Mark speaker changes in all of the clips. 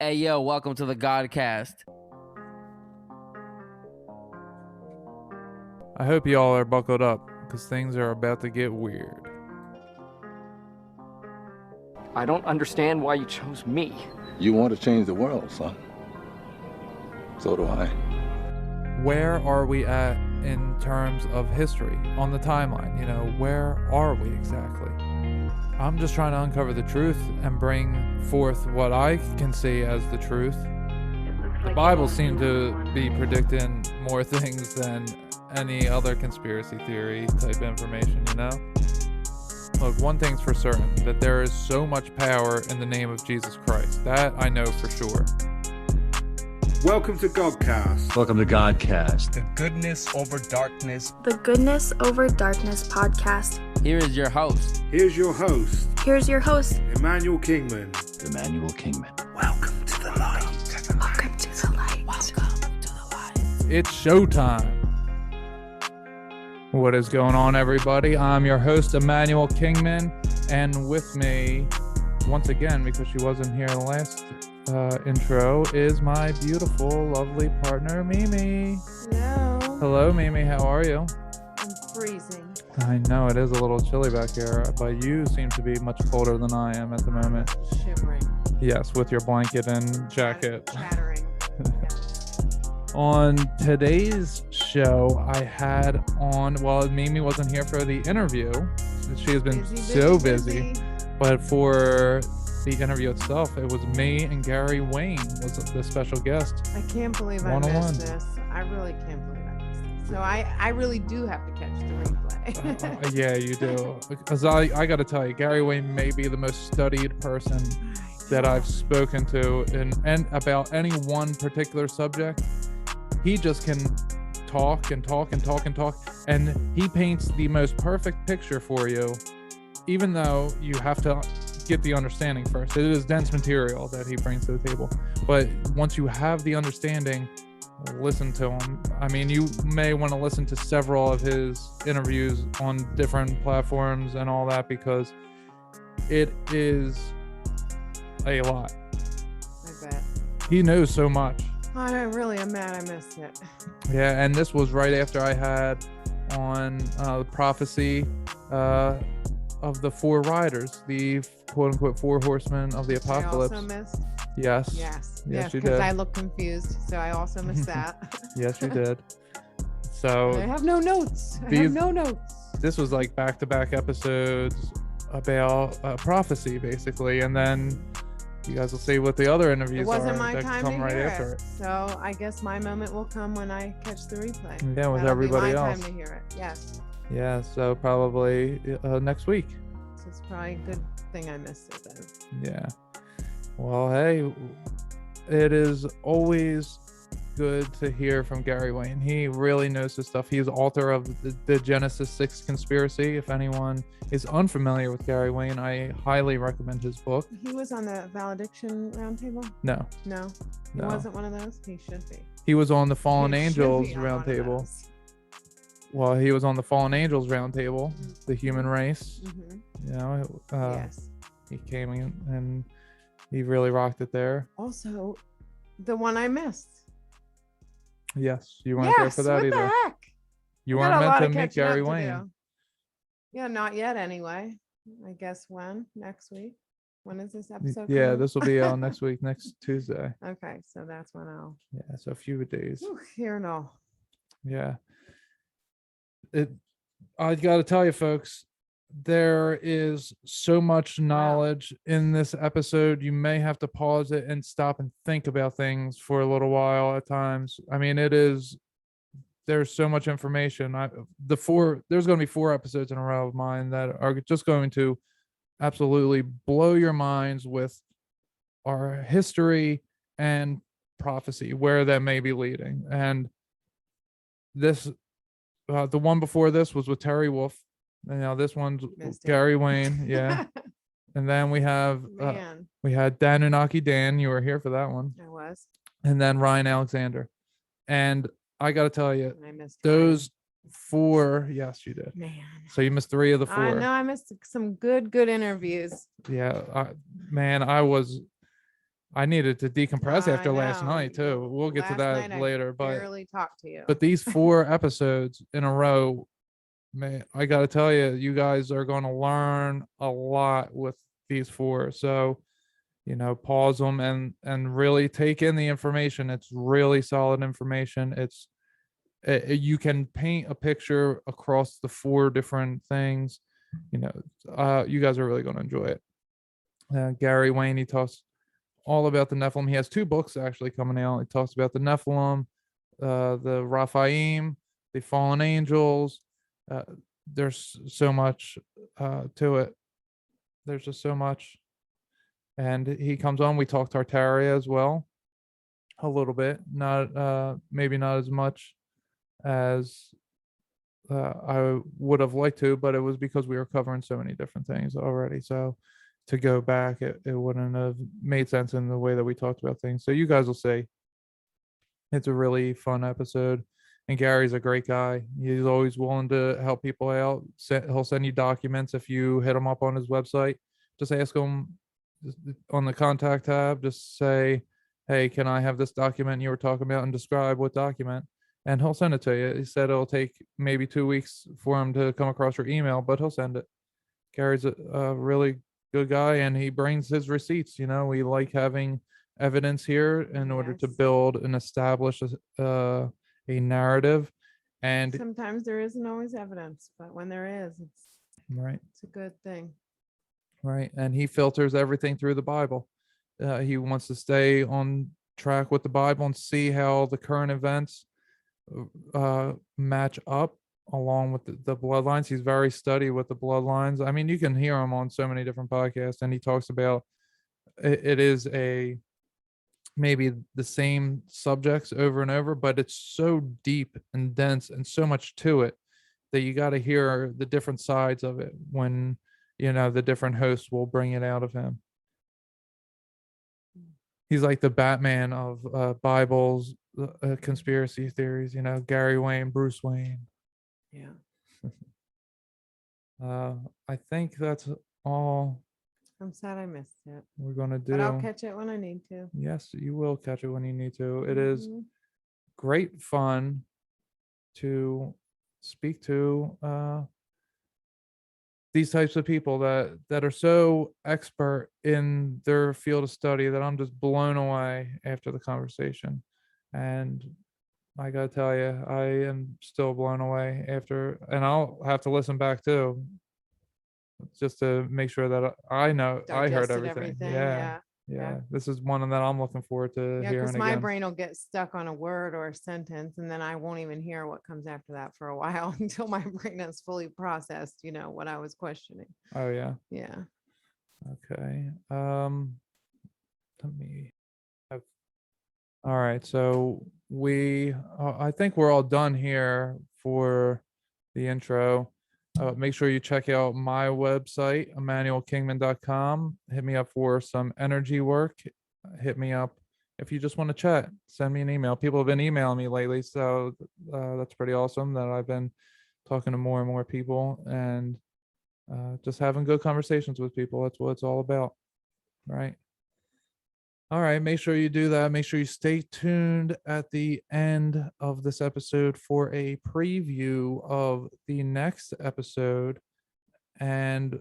Speaker 1: Hey yo, welcome to the Godcast.
Speaker 2: I hope y'all are buckled up because things are about to get weird.
Speaker 3: I don't understand why you chose me.
Speaker 4: You want to change the world, son. So do I.
Speaker 2: Where are we at in terms of history on the timeline? Where are we exactly? I'm just trying to uncover the truth and bring forth what I can see as the truth. The Bible seemed to be predicting more things than any other conspiracy theory type information, Look, one thing's for certain, that there is so much power in the name of Jesus Christ. That I know for sure.
Speaker 5: Welcome to Godcast.
Speaker 6: Welcome to Godcast.
Speaker 7: The Goodness Over Darkness.
Speaker 8: The Goodness Over Darkness podcast.
Speaker 1: Here is your host.
Speaker 5: Here's your host,
Speaker 8: Emmanuel
Speaker 5: Kingman.
Speaker 6: Emmanuel Kingman.
Speaker 5: Welcome to the light.
Speaker 8: Welcome to the light.
Speaker 2: It's showtime. What is going on, everybody? I'm your host, Emmanuel Kingman, and with me, once again, because she wasn't here in the last intro, is my beautiful, lovely partner, Mimi.
Speaker 9: Hello.
Speaker 2: Hello, Mimi. How are you?
Speaker 9: I'm freezing.
Speaker 2: I know it is a little chilly back here, but you seem to be much colder than I am at the moment.
Speaker 9: Shivering.
Speaker 2: Yes, with your blanket and jacket.
Speaker 9: Chattering.
Speaker 2: On today's show, I had on, well, Mimi wasn't here for the interview. She has been busy. But for the interview itself, it was me and Gary Wayne was the special guest.
Speaker 9: I can't believe I missed this. I really can't believe I missed this. So I really do have to catch the replay.
Speaker 2: Yeah, you do. Because I got to tell you, Gary Wayne may be the most studied person that I've spoken to and about any one particular subject. He just can talk and talk and talk and talk, and he paints the most perfect picture for you, even though you have to get the understanding first. It is dense material that he brings to the table, but once you have the understanding, listen to him. I mean, you may want to listen to several of his interviews on different platforms and all that, because it is a lot.
Speaker 9: I bet.
Speaker 2: He knows so much.
Speaker 9: I'm mad I missed it.
Speaker 2: Yeah, and this was right after I had on the prophecy of the four riders, the quote-unquote four horsemen of the apocalypse.
Speaker 9: I also missed?
Speaker 2: Yes,
Speaker 9: you
Speaker 2: did.
Speaker 9: Because I look confused, so I also missed that.
Speaker 2: Yes, you did. So
Speaker 9: I have no notes.
Speaker 2: This was like back-to-back episodes about prophecy, basically, and then you guys will see what the other interviews
Speaker 9: it wasn't
Speaker 2: are
Speaker 9: my
Speaker 2: that
Speaker 9: time
Speaker 2: come
Speaker 9: to
Speaker 2: right
Speaker 9: hear
Speaker 2: after
Speaker 9: it. So I guess my moment will come when I catch the replay.
Speaker 2: Yeah, with
Speaker 9: That'll
Speaker 2: everybody
Speaker 9: be my
Speaker 2: else.
Speaker 9: time to hear it. Yes.
Speaker 2: Yeah, so probably next week.
Speaker 9: So it's probably a good thing I missed it then.
Speaker 2: Yeah. Well, hey, it is always good to hear from Gary Wayne. He really knows his stuff. He's author of the Genesis 6 Conspiracy. If anyone is unfamiliar with Gary Wayne, I highly recommend his book.
Speaker 9: He was on the Valediction Roundtable?
Speaker 2: No.
Speaker 9: He wasn't one of those? He should be.
Speaker 2: He was on the Fallen
Speaker 9: He
Speaker 2: Angels
Speaker 9: should be on one of
Speaker 2: Roundtable.
Speaker 9: those.
Speaker 2: Well, he was on the Fallen Angels Roundtable, the human race.
Speaker 9: Yes.
Speaker 2: He came in and he really rocked it there.
Speaker 9: Also, the one I missed.
Speaker 2: Yes, you weren't there for that
Speaker 9: what
Speaker 2: either.
Speaker 9: the heck?
Speaker 2: You
Speaker 9: I got
Speaker 2: weren't
Speaker 9: a lot
Speaker 2: meant to
Speaker 9: of
Speaker 2: meet
Speaker 9: catching up
Speaker 2: Gary
Speaker 9: to
Speaker 2: Wayne.
Speaker 9: do. Yeah, not yet anyway. I guess when? Next week? When is this episode?
Speaker 2: Yeah,
Speaker 9: coming?
Speaker 2: this will be on next week, next Tuesday.
Speaker 9: Okay, so that's when I'll
Speaker 2: Yeah, so a few days.
Speaker 9: hear and all.
Speaker 2: Yeah. I got to tell you, folks, there is so much knowledge in this episode. You may have to pause it and stop and think about things for a little while at times. I mean, there's so much information. There's going to be 4 episodes in a row of mine that are just going to absolutely blow your minds with our history and prophecy, where that may be leading. And this, the one before this was with Terry Wolf. And now this one's Gary Wayne. Yeah. And then we had Dan Unaki Dan. You were here for that one.
Speaker 9: I was.
Speaker 2: And then Ryan Alexander. And I got to tell you,
Speaker 9: I missed
Speaker 2: those 4, yes, you did.
Speaker 9: Man.
Speaker 2: So you missed 3 of the 4.
Speaker 9: I know I missed some good interviews.
Speaker 2: Yeah, man, I was I needed to decompress
Speaker 9: I
Speaker 2: after last
Speaker 9: know.
Speaker 2: night too. We'll get to
Speaker 9: Last
Speaker 2: that
Speaker 9: night I
Speaker 2: later, but
Speaker 9: barely talked to you.
Speaker 2: these 4 episodes in a row, man, I got to tell you, you guys are going to learn a lot with these 4. So, pause them and really take in the information. It's really solid information. You can paint a picture across the 4 different things. You guys are really going to enjoy it. Gary Wayne, he talks all about the Nephilim. He has 2 books actually coming out. He talks about the Nephilim, the Raphaim, the fallen angels. There's so much to it. There's just so much. And he comes on. We talk Tartaria as well, a little bit. Not maybe not as much as I would have liked to, but it was because we were covering so many different things already. So to go back, it wouldn't have made sense in the way that we talked about things. So you guys will see. It's a really fun episode. And Gary's a great guy. He's always willing to help people out. He'll send you documents if you hit him up on his website. Just ask him on the contact tab. Just say, hey, can I have this document you were talking about, and describe what document, and he'll send it to you. He said it'll take maybe 2 weeks for him to come across your email, but he'll send it. Gary's a really good guy, and he brings his receipts. We like having evidence here in order to build and establish a narrative. And
Speaker 9: sometimes there isn't always evidence, but when there is, it's a good thing.
Speaker 2: Right. And he filters everything through the Bible. He wants to stay on track with the Bible and see how the current events match up along with the bloodlines. He's very steady with the bloodlines. I mean, you can hear him on so many different podcasts, and he talks about it is maybe the same subjects over and over, but it's so deep and dense and so much to it that you got to hear the different sides of it when the different hosts will bring it out of him. He's like the Batman of Bibles, conspiracy theories, Gary Wayne, Bruce Wayne.
Speaker 9: Yeah.
Speaker 2: I think that's all
Speaker 9: I'm sad I missed it.
Speaker 2: we're going to do.
Speaker 9: But I'll catch it when I need to.
Speaker 2: Yes, you will catch it when you need to. It is great fun to speak to these types of people that are so expert in their field of study that I'm just blown away after the conversation. And I gotta tell you, I am still blown away after, and I'll have to listen back too, just to make sure that I know I heard everything. Yeah. This is one that I'm looking forward to hearing
Speaker 9: because my
Speaker 2: again.
Speaker 9: brain will get stuck on a word or a sentence, and then I won't even hear what comes after that for a while until my brain has fully processed, what I was questioning.
Speaker 2: Oh yeah.
Speaker 9: Yeah.
Speaker 2: Okay. Let me have. All right. So I think we're all done here for the intro. Make sure you check out my website, emmanuelkingman.com. Hit me up for some energy work. Hit me up if you just want to chat. Send me an email. People have been emailing me lately, so that's pretty awesome that I've been talking to more and more people and just having good conversations with people. That's what it's all about, right? All right, make sure you do that. Make sure you stay tuned at the end of this episode for a preview of the next episode. And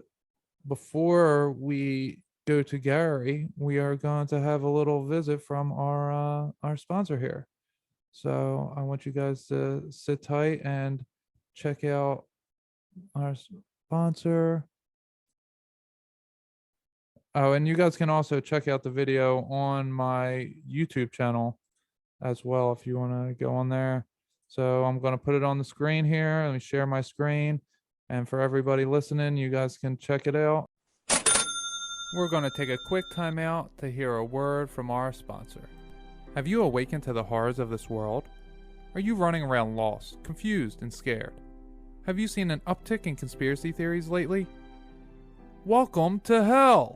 Speaker 2: before we go to Gary, we are going to have a little visit from our sponsor here. So I want you guys to sit tight and check out our sponsor. Oh, and you guys can also check out the video on my YouTube channel as well if you want to go on there. So I'm going to put it on the screen here. Let me share my screen. And for everybody listening, you guys can check it out. We're going to take a quick time out to hear a word from our sponsor. Have you awakened to the horrors of this world? Are you running around lost, confused, and scared? Have you seen an uptick in conspiracy theories lately? Welcome to hell!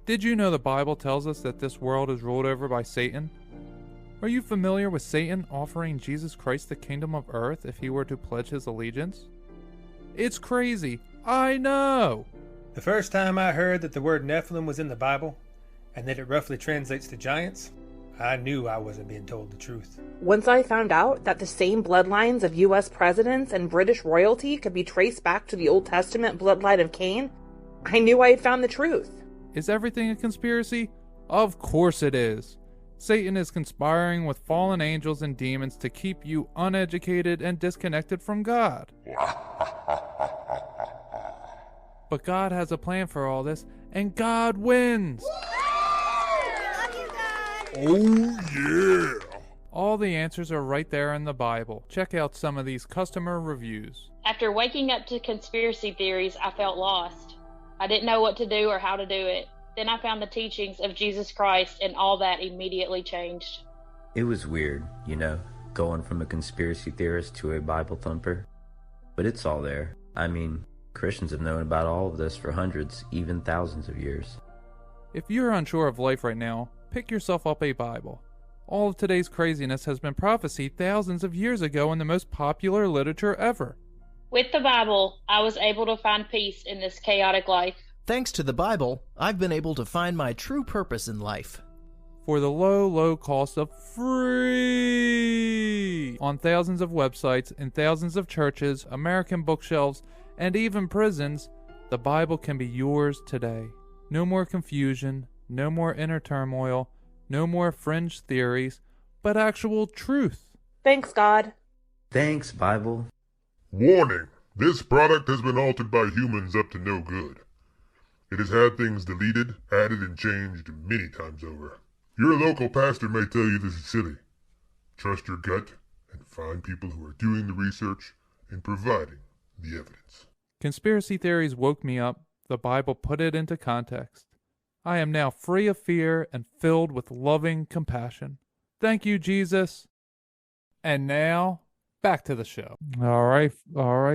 Speaker 2: Did you know the Bible tells us that this world is ruled over by Satan? Are you familiar with Satan offering Jesus Christ the kingdom of earth if he were to pledge his allegiance? It's crazy, I know!
Speaker 10: The first time I heard that the word nephilim was in the Bible, and that it roughly translates to giants, I knew I wasn't being told the truth.
Speaker 11: Once I found out that the same bloodlines of U.S. presidents and British royalty could be traced back to the Old Testament bloodline of Cain, I knew I had found the truth.
Speaker 2: Is everything a conspiracy? Of course it is. Satan is conspiring with fallen angels and demons to keep you uneducated and disconnected from God. But God has a plan for all this, and God wins!
Speaker 5: Oh, yeah!
Speaker 2: All the answers are right there in the Bible. Check out some of these customer reviews.
Speaker 12: After waking up to conspiracy theories, I felt lost. I didn't know what to do or how to do it. Then I found the teachings of Jesus Christ, and all that immediately changed.
Speaker 13: It was weird, going from a conspiracy theorist to a Bible thumper. But it's all there. I mean, Christians have known about all of this for hundreds, even thousands of years.
Speaker 2: If you're unsure of life right now, pick yourself up a Bible. All of today's craziness has been prophesied thousands of years ago in the most popular literature ever.
Speaker 12: With the Bible, I was able to find peace in this chaotic life.
Speaker 14: Thanks to the Bible, I've been able to find my true purpose in life.
Speaker 2: For the low, low cost of free! On thousands of websites, in thousands of churches, American bookshelves, and even prisons, the Bible can be yours today. No more confusion, no more inner turmoil, no more fringe theories, but actual truth.
Speaker 11: Thanks, God.
Speaker 13: Thanks, Bible.
Speaker 15: Warning! This product has been altered by humans up to no good. It has had things deleted, added, and changed many times over. Your local pastor may tell you this is silly. Trust your gut and find people who are doing the research and providing the evidence.
Speaker 2: Conspiracy theories woke me up. The Bible put it into context. I am now free of fear and filled with loving compassion. Thank you, Jesus. And now, back to the show. All right,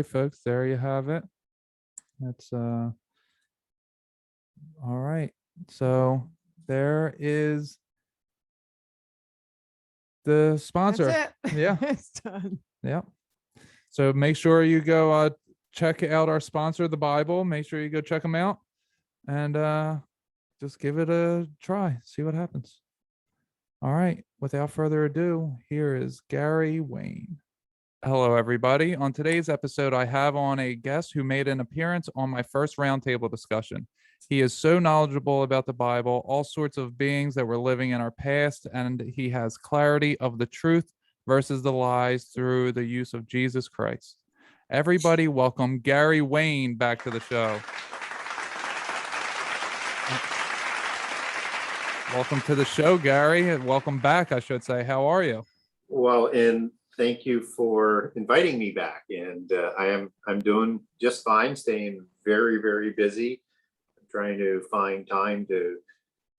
Speaker 2: folks. There you have it. That's all right. So there is the sponsor.
Speaker 9: That's it.
Speaker 2: Yeah.
Speaker 9: It's done.
Speaker 2: Yeah. So make sure you go check out our sponsor, the Bible. Make sure you go check them out and just give it a try. See what happens. All right. Without further ado, here is Gary Wayne. Hello, everybody. On today's episode, I have on a guest who made an appearance on my first roundtable discussion. He is so knowledgeable about the Bible, all sorts of beings that were living in our past, and he has clarity of the truth versus the lies through the use of Jesus Christ. Everybody welcome Gary Wayne back to the show. Welcome to the show, Gary. Welcome back, I should say. How are you?
Speaker 16: Well, and thank you for inviting me back. And I'm doing just fine, staying very, very busy. I'm trying to find time to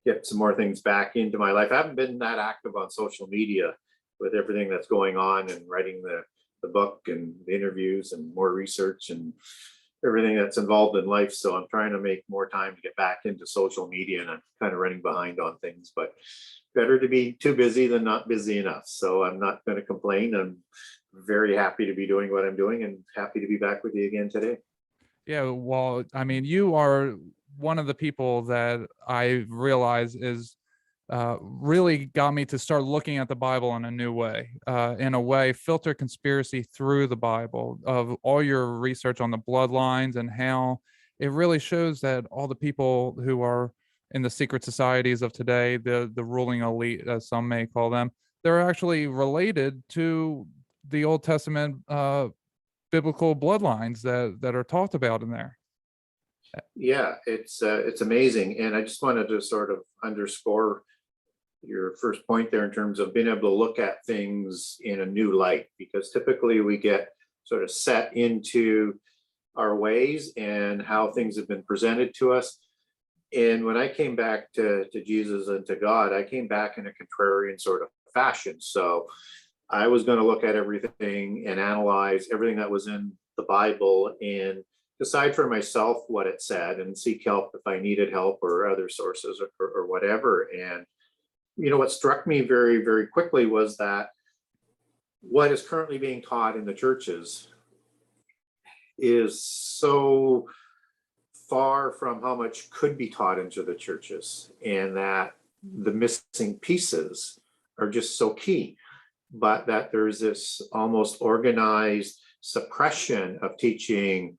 Speaker 16: get some more things back into my life. I haven't been that active on social media with everything that's going on and writing the book and the interviews and more research and everything that's involved in life. So I'm trying to make more time to get back into social media, and I'm kind of running behind on things, but better to be too busy than not busy enough. So I'm not going to complain. I'm very happy to be doing what I'm doing and happy to be back with you again today.
Speaker 2: Yeah, well, I mean, you are one of the people that I realize is really got me to start looking at the Bible in a new way, filter conspiracy through the Bible, of all your research on the bloodlines and how it really shows that all the people who are in the secret societies of today, the ruling elite, as some may call them, they're actually related to the Old Testament biblical bloodlines that are talked about in there.
Speaker 16: Yeah, it's amazing. And I just wanted to sort of underscore your first point there in terms of being able to look at things in a new light, because typically we get sort of set into our ways and how things have been presented to us. And when I came back to Jesus and to God, I came back in a contrarian sort of fashion. So I was going to look at everything and analyze everything that was in the Bible and decide for myself what it said and seek help if I needed help or other sources or whatever. And what struck me very, very quickly was that what is currently being taught in the churches is so far from how much could be taught into the churches, and that the missing pieces are just so key, but that there's this almost organized suppression of teaching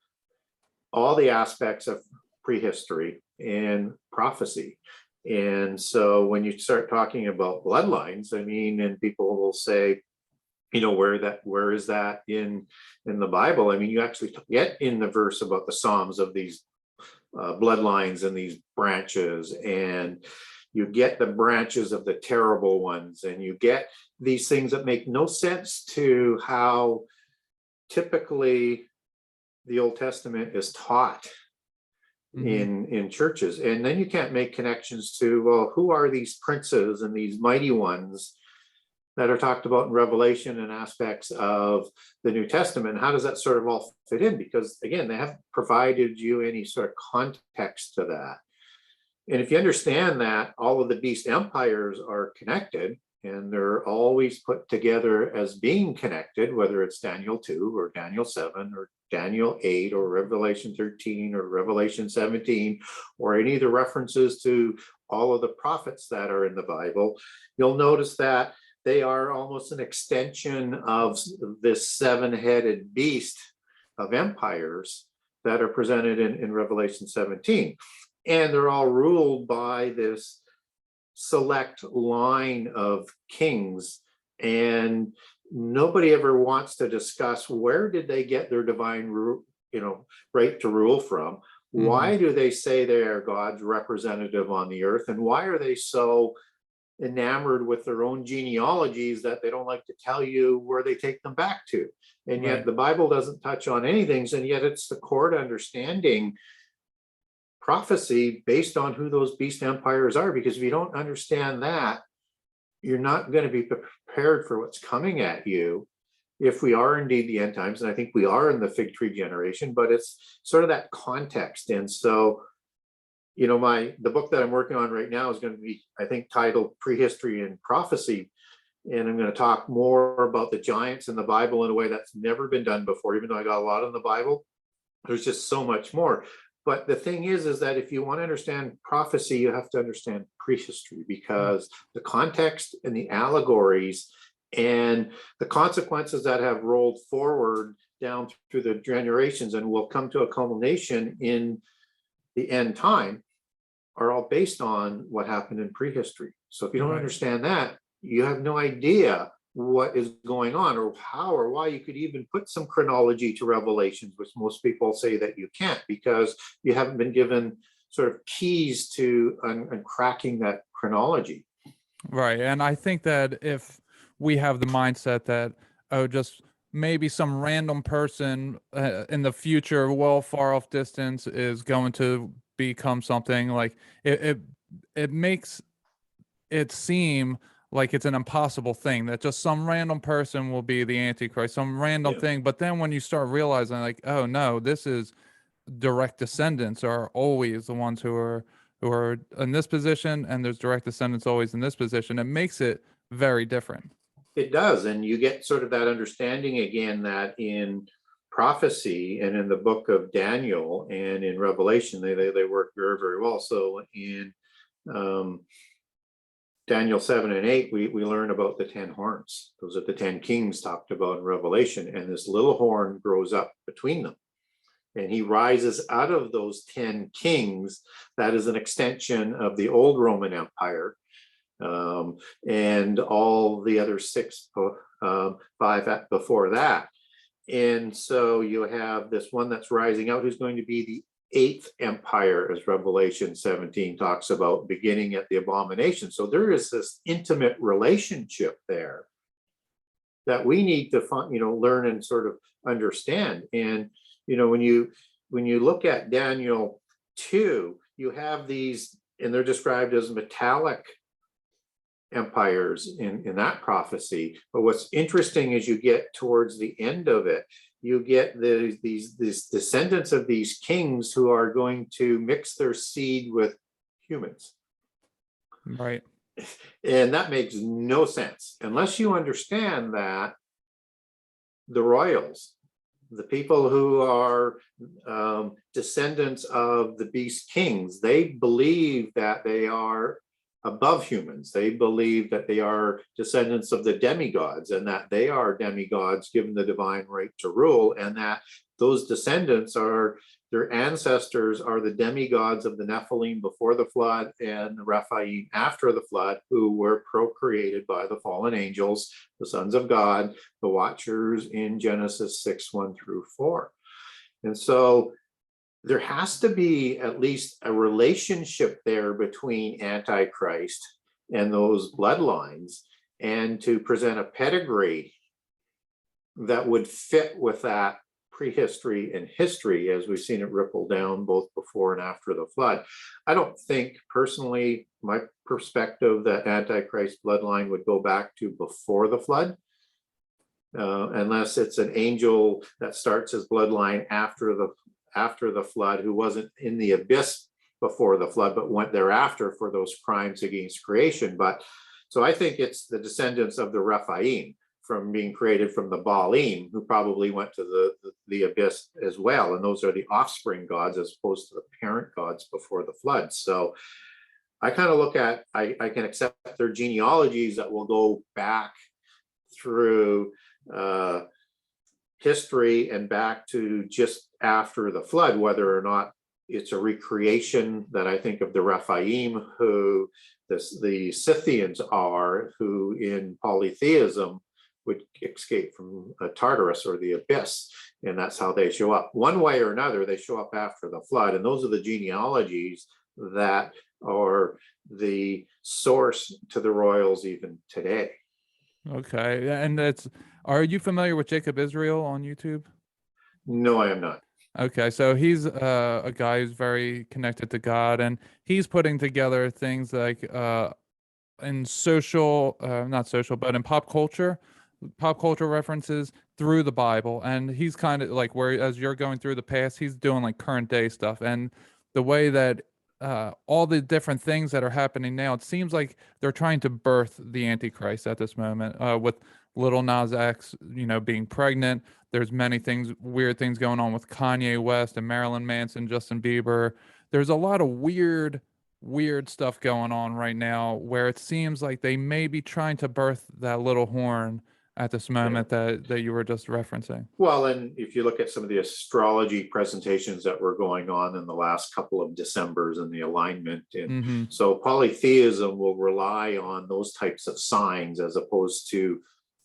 Speaker 16: all the aspects of prehistory and prophecy. And so when you start talking about bloodlines, I mean, and people will say, you know, where is that in the Bible? I mean, you actually get in the verse about the Psalms of these bloodlines and these branches, and you get the branches of the terrible ones, and you get these things that make no sense to how typically the Old Testament is taught in churches. And then you can't make connections to, well, who are these princes and these mighty ones that are talked about in Revelation and aspects of the New Testament? How does that sort of all fit in? Because again, they haven't provided you any sort of context to that. And if you understand that all of the beast empires are connected, and they're always put together as being connected, whether it's Daniel 2 or Daniel 7 or Daniel 8 or Revelation 13 or Revelation 17, or any of the references to all of the prophets that are in the Bible, you'll notice that they are almost an extension of this seven-headed beast of empires that are presented in Revelation 17. And they're all ruled by this select line of kings, and nobody ever wants to discuss where did they get their divine right to rule from. Why do they say they are God's representative on the earth, and why are they so enamored with their own genealogies that they don't like to tell you where they take them back to? And yet the Bible doesn't touch on any things, and yet it's the core to understanding prophecy based on who those beast empires are. Because if you don't understand that, you're not going to be prepared for what's coming at you if we are indeed the end times. And I think we are in the fig tree generation, but it's sort of that context. And so, you know, the book that I'm working on right now is going to be, I think, titled Prehistory and Prophecy. And I'm going to talk more about the giants in the Bible in a way that's never been done before. Even though I got a lot in the Bible, there's just so much more. But the thing is that if you want to understand prophecy, you have to understand prehistory, because the context and the allegories and the consequences that have rolled forward down through the generations and will come to a culmination in the end time are all based on what happened in prehistory. So if you don't understand that, you have no idea what is going on, or how or why you could even put some chronology to Revelations, which most people say that you can't, because you haven't been given sort of keys to uncracking that chronology.
Speaker 2: Right. And I think that if we have the mindset that, oh, just maybe some random person in the future, well, far off distance, is going to become something, like it makes it seem like it's an impossible thing, that just some random person will be the antichrist, some random thing. But then when you start realizing, like, oh no, this is direct descendants are always the ones who are in this position, and there's direct descendants always in this position, it makes it very different.
Speaker 16: It does. And you get sort of that understanding again, that in prophecy and in the book of Daniel and in Revelation, they work very, very well. So in Daniel 7 and 8, we learn about the 10 horns. Those are the 10 kings talked about in Revelation. And this little horn grows up between them, and he rises out of those 10 kings. That is an extension of the old Roman Empire, and all the other five before that. And so you have this one that's rising out, who's going to be the 8th empire, as Revelation 17 talks about, beginning at the abomination. So there is this intimate relationship there that we need to learn and sort of understand. And when you look at Daniel 2, you have these, and they're described as metallic empires in that prophecy. But what's interesting is you get towards the end of it, you get these descendants of these kings who are going to mix their seed with humans.
Speaker 2: Right.
Speaker 16: And that makes no sense unless you understand that the royals the people who are descendants of the beast kings, they believe that they are above humans. They believe that they are descendants of the demigods, and that they are demigods given the divine right to rule, and that those descendants are, their ancestors are the demigods of the Nephilim before the flood and the Raphaim after the flood, who were procreated by the fallen angels, the sons of God, the watchers in Genesis 6:1-4. And so there has to be at least a relationship there between Antichrist and those bloodlines, and to present a pedigree that would fit with that prehistory and history as we've seen it ripple down both before and after the flood. I don't think personally, my perspective, that Antichrist bloodline would go back to before the flood, unless it's an angel that starts his bloodline after the flood, who wasn't in the abyss before the flood but went thereafter for those crimes against creation. But so I think it's the descendants of the Raphaim, from being created from the Baalim, who probably went to the abyss as well. And those are the offspring gods as opposed to the parent gods before the flood. So I kind of look at, I can accept their genealogies that will go back through history and back to just after the flood, whether or not it's a recreation that I think of the Raphaim, who the Scythians are, who in polytheism would escape from Tartarus or the abyss, and that's how they show up. One way or another, they show up after the flood, and those are the genealogies that are the source to the royals even today.
Speaker 2: Okay, and are you familiar with Jacob Israel on YouTube?
Speaker 16: No, I am not.
Speaker 2: Okay, so he's a guy who's very connected to God, and he's putting together things like in social, not social, but in pop culture references through the Bible. And he's kind of like, where as you're going through the past, he's doing like current day stuff. And the way that all the different things that are happening now, it seems like they're trying to birth the Antichrist at this moment, with Little Nas X, being pregnant. There's many things, weird things going on with Kanye West and Marilyn Manson, Justin Bieber. There's a lot of weird stuff going on right now, where it seems like they may be trying to birth that little horn at this moment that you were just referencing.
Speaker 16: Well, and if you look at some of the astrology presentations that were going on in the last couple of Decembers and the alignment, and so polytheism will rely on those types of signs as opposed to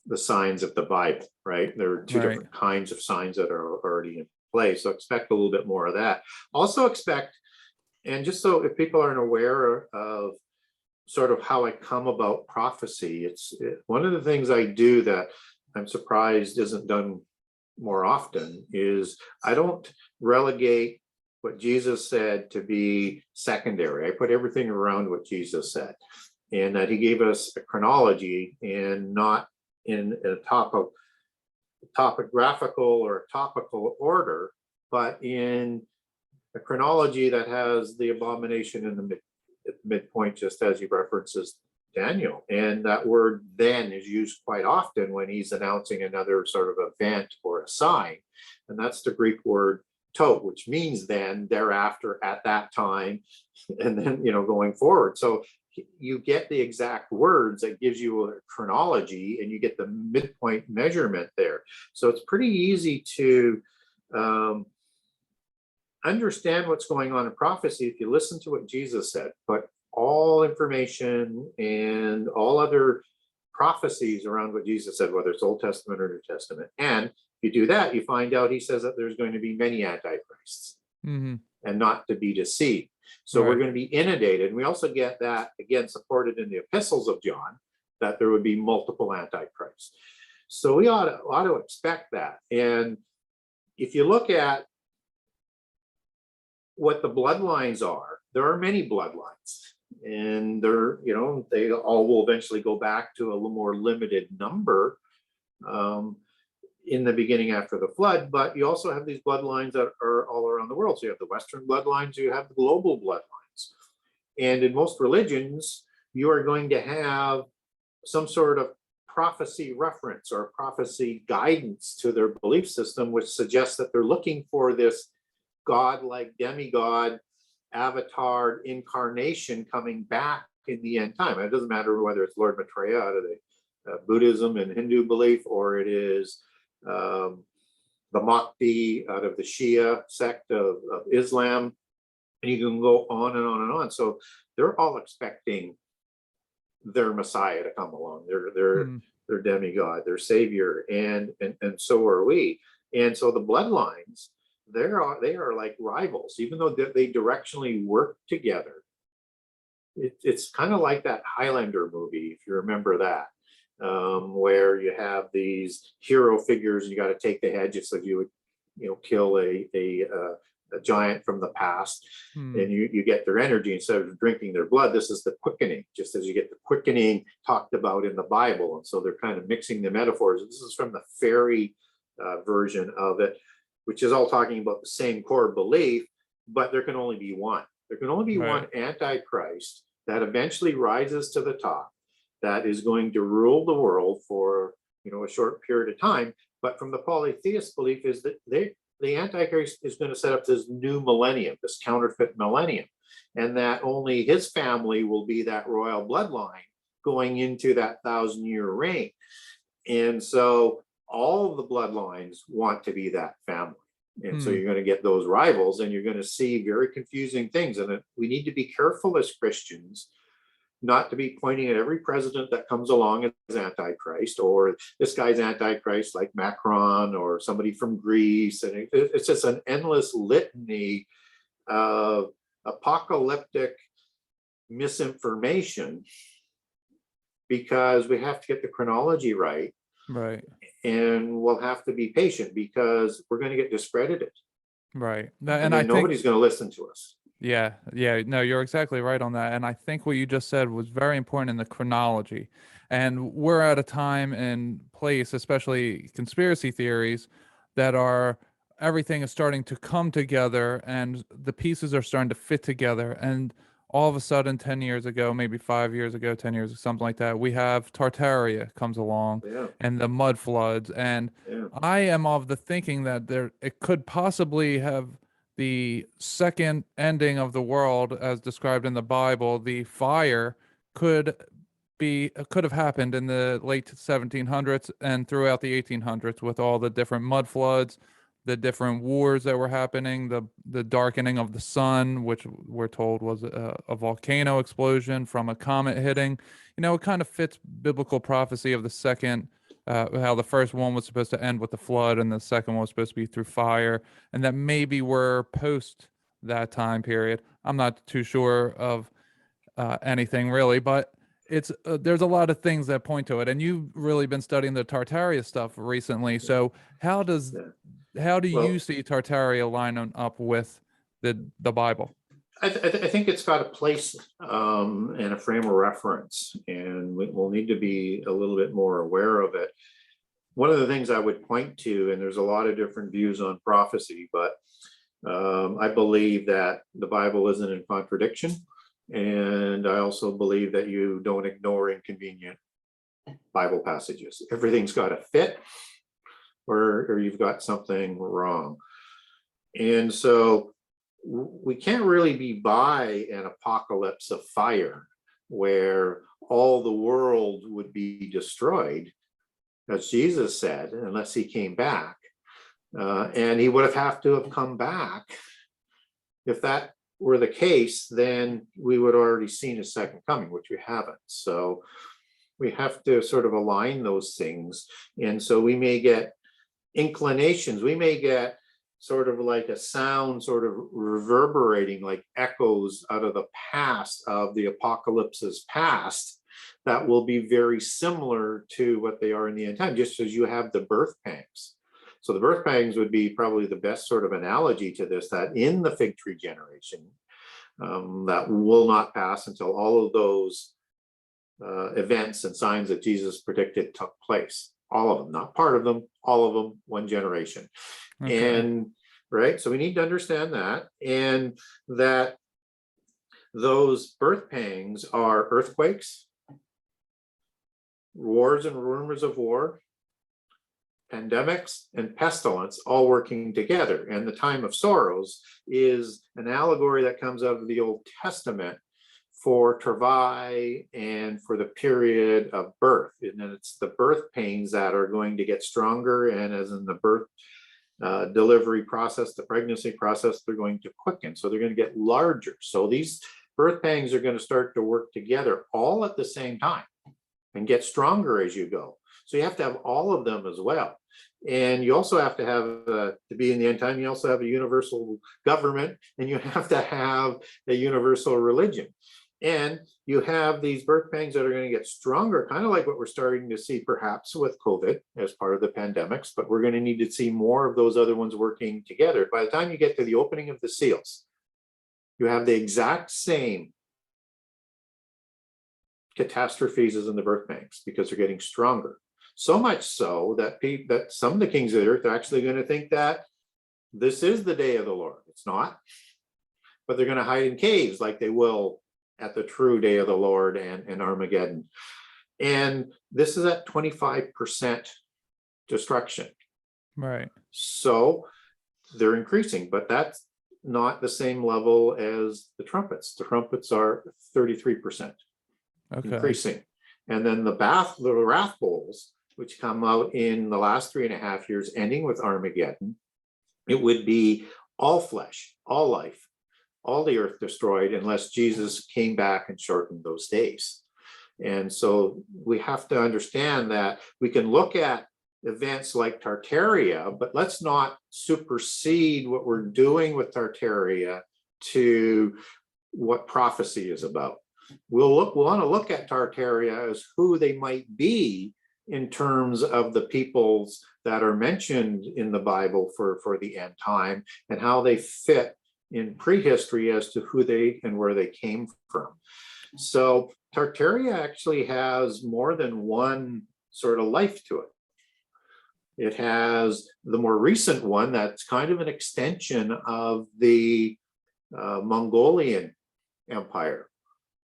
Speaker 16: the signs of the Bible, right? There are two different kinds of signs that are already in play. So expect a little bit more of that. Also expect, and just so if people aren't aware of sort of how I come about prophecy, one of the things I do that I'm surprised isn't done more often is I don't relegate what Jesus said to be secondary. I put everything around what Jesus said, and that he gave us a chronology and not in a topographical or topical order, but in a chronology that has the abomination in the midpoint, just as he references Daniel. And that word then is used quite often when he's announcing another sort of event or a sign. And that's the Greek word to, which means then, thereafter, at that time, and then, going forward. So you get the exact words that gives you a chronology, and you get the midpoint measurement there. So it's pretty easy to understand what's going on in prophecy if you listen to what Jesus said. But all information and all other prophecies around what Jesus said, whether it's Old Testament or New Testament, and if you do that, you find out he says that there's going to be many antichrists and not to be deceived. So we're going to be inundated. And we also get that, again, supported in the epistles of John, that there would be multiple antichrists. So we ought to expect that. And if you look at what the bloodlines are, there are many bloodlines. And they're, they all will eventually go back to a little more limited number in the beginning after the flood. But you also have these bloodlines that are all around the world. So you have the Western bloodlines, you have the global bloodlines. And in most religions, you are going to have some sort of prophecy reference or prophecy guidance to their belief system, which suggests that they're looking for this God-like demigod avatar incarnation coming back in the end time. It doesn't matter whether it's Lord Maitreya out of the Buddhism and Hindu belief, or it is the Mahdi out of the Shia sect of Islam, and you can go on and on and on. So they're all expecting their Messiah to come along, their demigod, their savior, and so are we. And so the bloodlines, they are like rivals, even though they directionally work together. It's kind of like that Highlander movie, if you remember that, where you have these hero figures, you got to take the head just like you would, kill a giant from the past, and you get their energy instead of drinking their blood. This is the quickening, just as you get the quickening talked about in the Bible. And so they're kind of mixing the metaphors. This is from the fairy version of it, which is all talking about the same core belief, but there can only be one. There can only be one antichrist that eventually rises to the top, that is going to rule the world for a short period of time. But from the polytheist belief is that the Antichrist is going to set up this new millennium, this counterfeit millennium, and that only his family will be that royal bloodline going into that 1,000-year reign. And so all of the bloodlines want to be that family. And so you're going to get those rivals, and you're going to see very confusing things. And we need to be careful as Christians not to be pointing at every president that comes along as Antichrist, or this guy's Antichrist like Macron or somebody from Greece. And it's just an endless litany of apocalyptic misinformation, because we have to get the chronology right.
Speaker 2: Right.
Speaker 16: And we'll have to be patient, because we're going to get discredited.
Speaker 2: Right.
Speaker 16: And I think nobody's going to listen to us.
Speaker 2: Yeah. No, you're exactly right on that. And I think what you just said was very important in the chronology. And we're at a time and place, especially conspiracy theories, that are everything is starting to come together and the pieces are starting to fit together. And all of a sudden, 10 years ago, maybe 5 years ago, 10 years, something like that, we have Tartaria comes along and the mud floods. And I am of the thinking that it could possibly have the second ending of the world as described in the Bible. The fire could have happened in the late 1700s and throughout the 1800s, with all the different mud floods, the different wars that were happening, the darkening of the sun, which we're told was a volcano explosion from a comet hitting. It kind of fits biblical prophecy of the second, how the first one was supposed to end with the flood and the second one was supposed to be through fire, and that maybe we're post that time period. I'm not too sure of anything really, but it's there's a lot of things that point to it. And you've really been studying the Tartaria stuff recently. So how do you see Tartaria lining up with the Bible?
Speaker 16: I think it's got a place and a frame of reference, and we'll need to be a little bit more aware of it. One of the things I would point to, and there's a lot of different views on prophecy, but I believe that the Bible isn't in contradiction. And I also believe that you don't ignore inconvenient Bible passages. Everything's got to fit, or you've got something wrong. And so we can't really be by an apocalypse of fire where all the world would be destroyed, as Jesus said, unless he came back. And he would have to have come back. If that were the case, then we would already seen his second coming, which we haven't. So we have to sort of align those things. And so we may get inclinations. We may get sort of like a sound sort of reverberating like echoes out of the past, of the apocalypse's past, that will be very similar to what they are in the end time, just as you have the birth pangs. So the birth pangs would be probably the best sort of analogy to this, that in the fig tree generation, that will not pass until all of those events and signs that Jesus predicted took place. All of them, not part of them, all of them, one generation. Okay. And right, so we need to understand that, and that those birth pangs are earthquakes, wars and rumors of war, pandemics, and pestilence all working together. And the time of sorrows is an allegory that comes out of the Old Testament for travail and for the period of birth. And then it's the birth pains that are going to get stronger, and as in the birth delivery process, the pregnancy process, they're going to quicken. So they're going to get larger. So these birth pangs are going to start to work together all at the same time and get stronger as you go. So you have to have all of them as well. And you also have to have, to be in the end time, you also have a universal government, and you have to have a universal religion. And you have these birth pangs that are going to get stronger, kind of like what we're starting to see perhaps with COVID as part of the pandemics, but we're going to need to see more of those other ones working together. By the time you get to the opening of the seals, you have the exact same catastrophes as in the birth pangs, because they're getting stronger. So much so that that some of the kings of the earth are actually going to think that this is the day of the Lord. It's not, but they're going to hide in caves like they will at the true day of the Lord and Armageddon. And this is at 25% destruction.
Speaker 2: Right.
Speaker 16: So they're increasing, but that's not the same level as the trumpets. The trumpets are 33% increasing. And then the wrath bowls, which come out in the last 3.5 years, ending with Armageddon, it would be all flesh, all life, all the earth destroyed, unless Jesus came back and shortened those days. And so we have to understand that we can look at events like Tartaria, but let's not supersede what we're doing with Tartaria to what prophecy is about. We'll want to look at Tartaria as who they might be in terms of the peoples that are mentioned in the Bible for the end time, and how they fit in prehistory as to who they and where they came from. So Tartaria actually has more than one sort of life to it. It has the more recent one that's kind of an extension of the Mongolian Empire.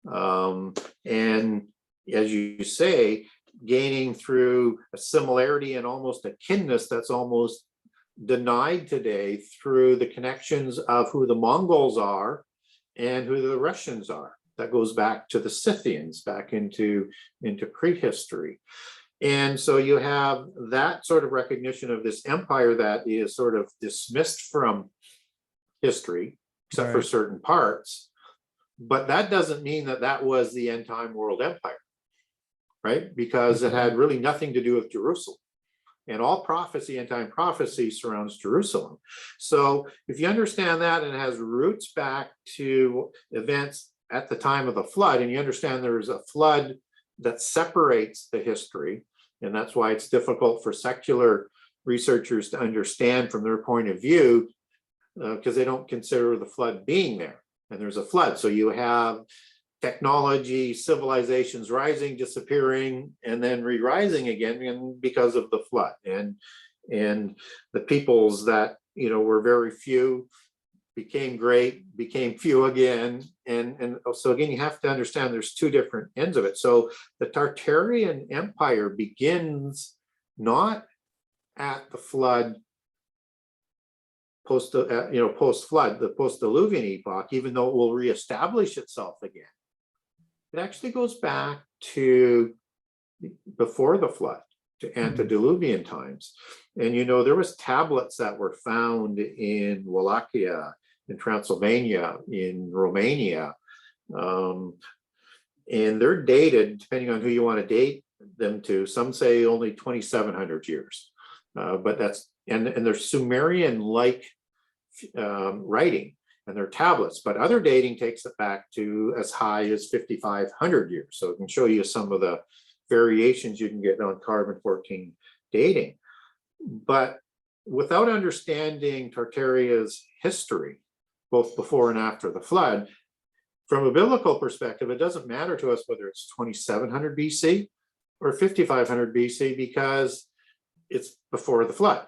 Speaker 16: And as you say, gaining through a similarity and almost a kinness that's almost denied today through the connections of who the Mongols are and who the Russians are. That goes back to the Scythians, back into prehistory. And so you have that sort of recognition of this empire that is sort of dismissed from history, except for certain parts. But that doesn't mean that that was the end time world empire, right? Because it had really nothing to do with Jerusalem. And all prophecy, end time prophecy, surrounds Jerusalem. So if you understand that, and it has roots back to events at the time of the flood, and you understand there's a flood that separates the history, and that's why it's difficult for secular researchers to understand from their point of view, because they don't consider the flood being there. And there's a flood. So you have technology, civilizations rising, disappearing, and then re-rising again because of the flood. And the peoples that, were very few became great, became few again. And so again, you have to understand there's two different ends of it. So the Tartarian Empire begins not at the flood, post-flood, the post-Diluvian epoch, even though it will reestablish itself again. It actually goes back to before the flood, to antediluvian times. And there was tablets that were found in Wallachia, in Transylvania, in Romania, and they're dated, depending on who you want to date them to. Some say only 2,700 years, but that's, and they're Sumerian-like writing, and they're tablets, but other dating takes it back to as high as 5,500 years. So it can show you some of the variations you can get on carbon-14 dating. But without understanding Tartaria's history, both before and after the flood, from a biblical perspective, it doesn't matter to us whether it's 2,700 BC or 5,500 BC, because it's before the flood,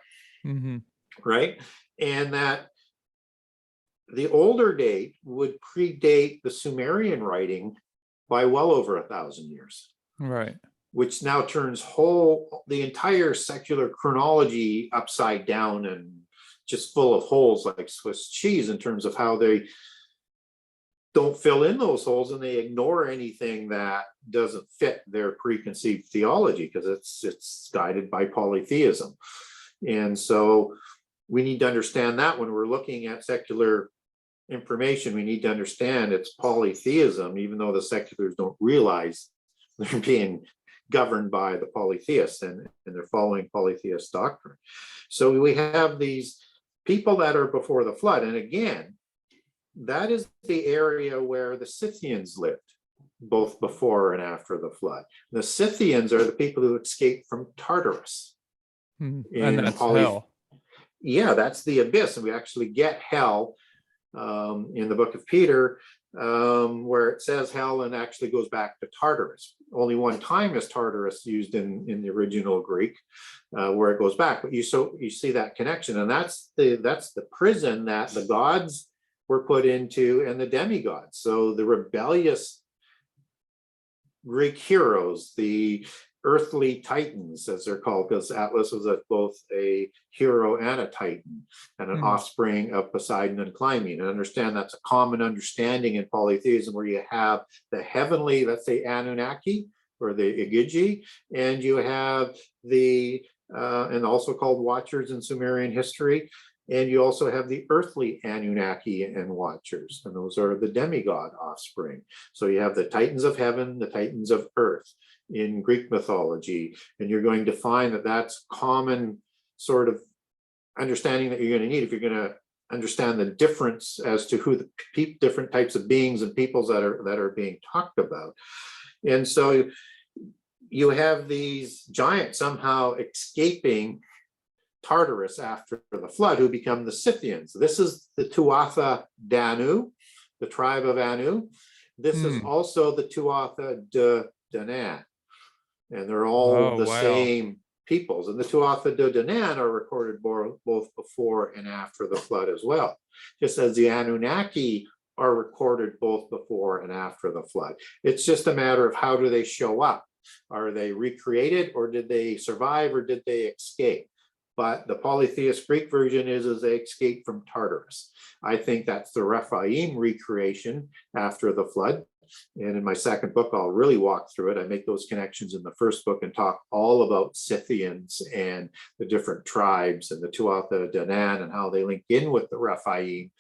Speaker 16: right? And that the older date would predate the Sumerian writing by well over 1,000 years.
Speaker 2: Right.
Speaker 16: which now turns the entire secular chronology upside down and just full of holes like Swiss cheese in terms of how they don't fill in those holes, and they ignore anything that doesn't fit their preconceived theology because it's guided by polytheism. And so we need to understand that when we're looking at secular information, we need to understand it's polytheism, even though the seculars don't realize they're being governed by the polytheists and they're following polytheist doctrine. So we have these people that are before the flood. And again, that is the area where the Scythians lived, both before and after the flood. The Scythians are the people who escaped from Tartarus.
Speaker 2: And that's hell.
Speaker 16: Yeah, that's the abyss. And we actually get hell in the book of Peter, where it says hell and actually goes back to Tartarus. Only one time is Tartarus used in the original Greek, where it goes back. But you see that connection, and that's the prison that the gods were put into and the demigods. So the rebellious Greek heroes, the earthly titans, as they're called, because Atlas was both a hero and a titan and an offspring of Poseidon and Clymene. And understand that's a common understanding in polytheism, where you have the heavenly, let's say Anunnaki or the Igigi, and you have the, and also called Watchers in Sumerian history, and you also have the earthly Anunnaki and Watchers, and those are the demigod offspring. So you have the titans of heaven, the titans of earth in Greek mythology, and you're going to find that that's common sort of understanding that you're going to need if you're going to understand the difference as to who the different types of beings and peoples that are being talked about. And so you have these giants somehow escaping Tartarus after the flood, who become the Scythians. This is the Tuatha Danu, the tribe of Anu. This is also the Tuatha De Danann, and they're all same peoples. And the Tuatha De Danann are recorded both before and after the flood as well, just as the Anunnaki are recorded both before and after the flood. It's just a matter of how do they show up. Are they recreated, or did they survive, or did they escape? But the polytheist Greek version is they escaped from Tartarus. I think that's the Raphaim recreation after the flood. And in my second book, I'll really walk through it. I make those connections in the first book and talk all about Scythians and the different tribes and the Tuatha Danann and how they link in with the Raphaim,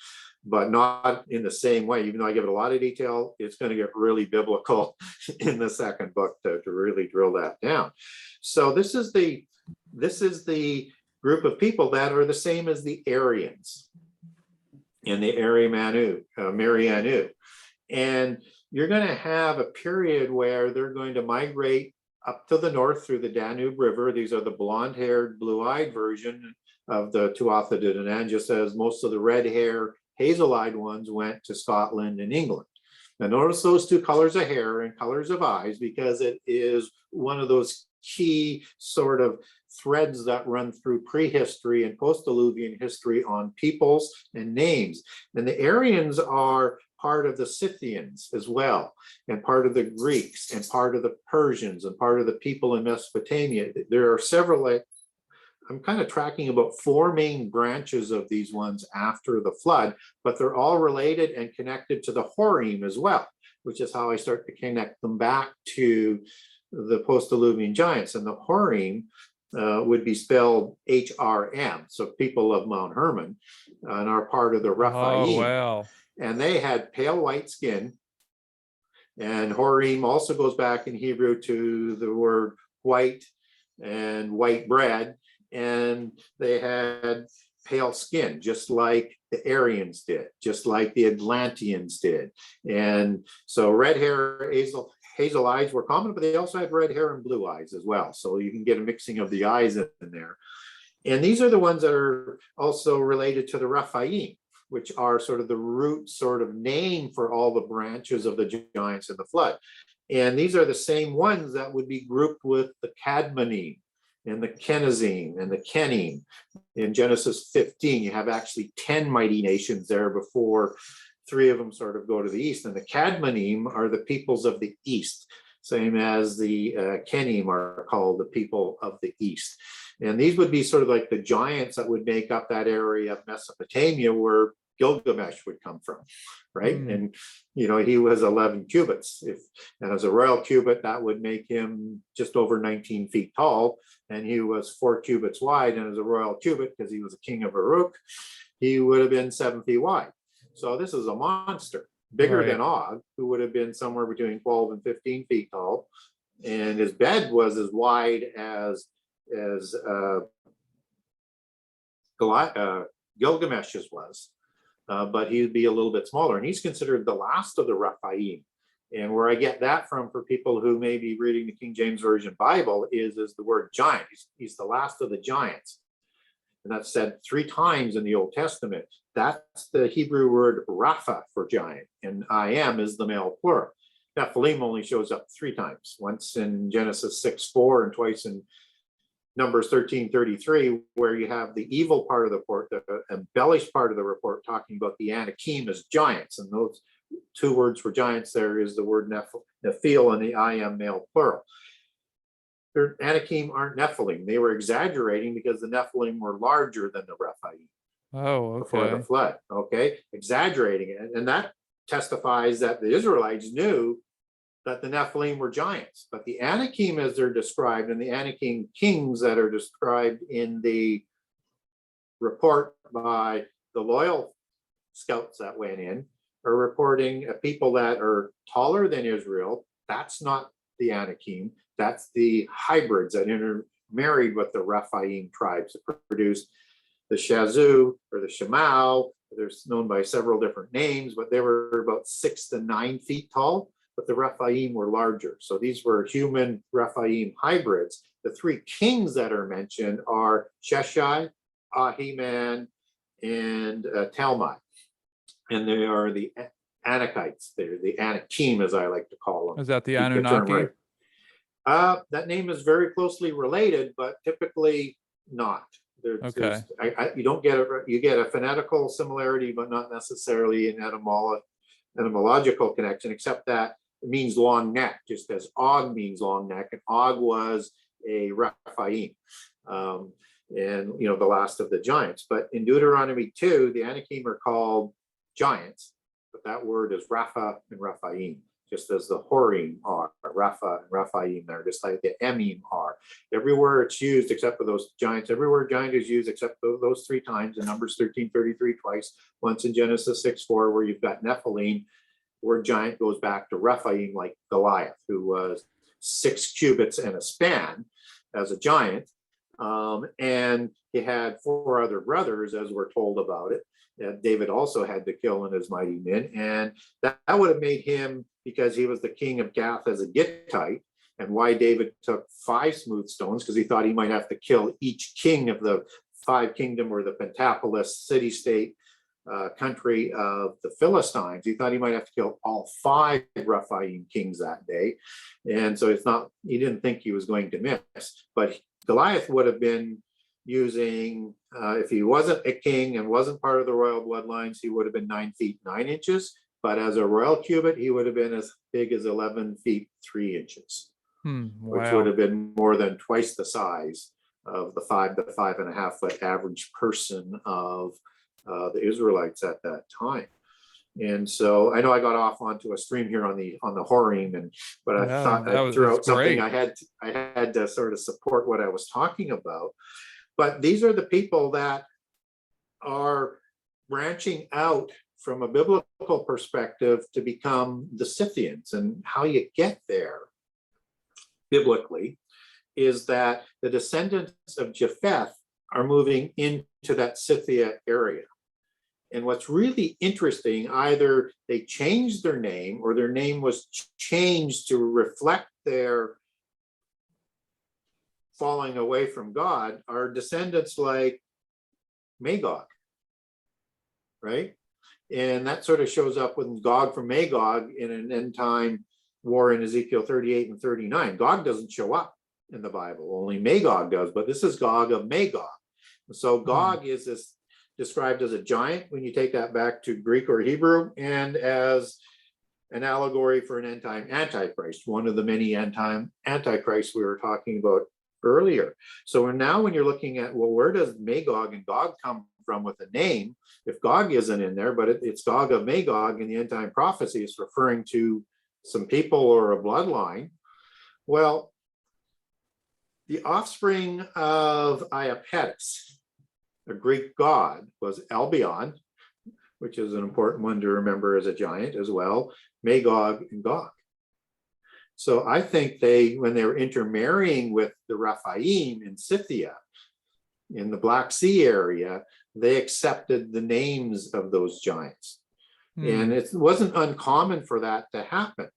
Speaker 16: but not in the same way. Even though I give it a lot of detail, it's going to get really biblical in the second book to really drill that down. So this is the group of people that are the same as the Aryans and the Marianu. And you're going to have a period where they're going to migrate up to the north through the Danube River. These are the blonde-haired, blue-eyed version of the Tuatha De Danann, just as most of the red-hair, hazel-eyed ones went to Scotland and England. Now notice those two colors of hair and colors of eyes, because it is one of those key sort of threads that run through prehistory and post-Diluvian history on peoples and names. And the Aryans are part of the Scythians as well, and part of the Greeks, and part of the Persians, and part of the people in Mesopotamia. There are several, I'm kind of tracking about 4 main branches of these ones after the flood, but they're all related and connected to the Horim as well, which is how I start to connect them back to the post-Diluvian giants. And the Horim would be spelled HRM, so people of Mount Hermon, and are part of the Raphaim.
Speaker 2: Oh, wow.
Speaker 16: And they had pale white skin. And Horim also goes back in Hebrew to the word white and white bread. And they had pale skin, just like the Aryans did, just like the Atlanteans did. And so red hair, hazel eyes were common, but they also had red hair and blue eyes as well. So you can get a mixing of the eyes in there. And these are the ones that are also related to the Raphaim, which are sort of the root sort of name for all the branches of the giants in the flood. And these are the same ones that would be grouped with the Cadmonim and the Kenazim and the Kenim. In Genesis 15, you have actually 10 mighty nations there before 3 of them sort of go to the east. And the Cadmonim are the peoples of the east. same as the Kenim are called the people of the east. And these would be sort of like the giants that would make up that area of Mesopotamia where Gilgamesh would come from, right? And he was 11 cubits. And as a royal cubit, that would make him just over 19 feet tall, and he was 4 cubits wide. And as a royal cubit, because he was a king of Uruk, he would have been 7 feet wide. So this is a monster, bigger than Og, who would have been somewhere between 12 and 15 feet tall, and his bed was as wide as Gilgamesh's was. But he'd be a little bit smaller, and he's considered the last of the Raphaim. And where I get that from, for people who may be reading the King James Version Bible, is the word giant. He's the last of the giants. And that's said 3 times in the Old Testament. That's the Hebrew word rapha for giant, and I am is the male plural. Nephilim only shows up 3 times, once in Genesis 6:4 and twice in Numbers 13:33, where you have the evil part of the report, the embellished part of the report, talking about the anakim as giants. And those 2 words for giants there is the word nephil and the I am male plural. The anakim aren't Nephilim. They were exaggerating because the Nephilim were larger than the Rephaim.
Speaker 2: Oh, okay.
Speaker 16: Before the flood, okay? Exaggerating it. And that testifies that the Israelites knew that the Nephilim were giants. But the anakim, as they're described, and the anakim kings that are described in the report by the loyal scouts that went in, are reporting people that are taller than Israel. That's not the anakim. That's the hybrids that intermarried with the Raphaim tribes that produced the Shazu or the Shemau. They're known by several different names, but they were about 6 to 9 feet tall, but the Raphaim were larger. So these were human Raphaim hybrids. The 3 kings that are mentioned are Sheshai, Ahiman, and Talmai. And they are the Anakites. They're the Anakim, as I like to call them.
Speaker 2: Is that the Anunnaki?
Speaker 16: That name is very closely related, but typically not.
Speaker 2: Okay.
Speaker 16: You don't get you get a phonetical similarity, but not necessarily an etymological connection, except that it means long neck, just as Og means long neck, and Og was a Raphaim, and the last of the giants. But in Deuteronomy 2, the Anakim are called giants, but that word is Rapha and Raphaim, just as the Horim are, Rapha and Raphaim, they're just like the Emim are. Everywhere it's used except for those giants, everywhere giant is used except for those 3 times, in Numbers 13:33 twice, once in Genesis 6:4, where you've got Nephilim, where giant goes back to Rephaim, like Goliath, who was 6 cubits and a span as a giant. And he had 4 other brothers, as we're told about it, that David also had to kill in his mighty men. And that would have made him, because he was the king of Gath as a Gittite, and why David took 5 smooth stones, because he thought he might have to kill each king of the 5 kingdom, or the Pentapolis city-state country of the Philistines. He thought he might have to kill all 5 Rephaim kings that day. And so he didn't think he was going to miss. But Goliath would have been using, if he wasn't a king and wasn't part of the royal bloodlines, he would have been 9 feet 9 inches. But as a royal cubit, he would have been as big as 11 feet 3 inches, which would have been more than twice the size of the 5 to 5.5 foot average person of the Israelites at that time. And so I know I got off onto a stream here on the Horim, but I thought I'd throw out something I had to sort of support what I was talking about. But these are the people that are branching out from a biblical perspective to become the Scythians. And how you get there biblically is that the descendants of Japheth are moving into that Scythia area. And what's really interesting, either they changed their name or their name was changed to reflect their falling away from God, are descendants like Magog, right? And that sort of shows up with Gog from Magog in an end time war in Ezekiel 38 and 39. Gog doesn't show up in the Bible, only Magog does, but this is Gog of Magog. So Gog is this described as a giant when you take that back to Greek or Hebrew, and as an allegory for an end-time antichrist, one of the many end-time antichrists we were talking about earlier. So now when you're looking at, well, where does Magog and Gog come from with a name? If Gog isn't in there, but it's Gog of Magog in the end-time prophecy, it's referring to some people or a bloodline. Well, the offspring of Iapetus, a Greek god, was Albion, which is an important one to remember as a giant as well, Magog and Gog. So I think when they were intermarrying with the Raphaim in Scythia, in the Black Sea area, they accepted the names of those giants. And it wasn't uncommon for that to happen.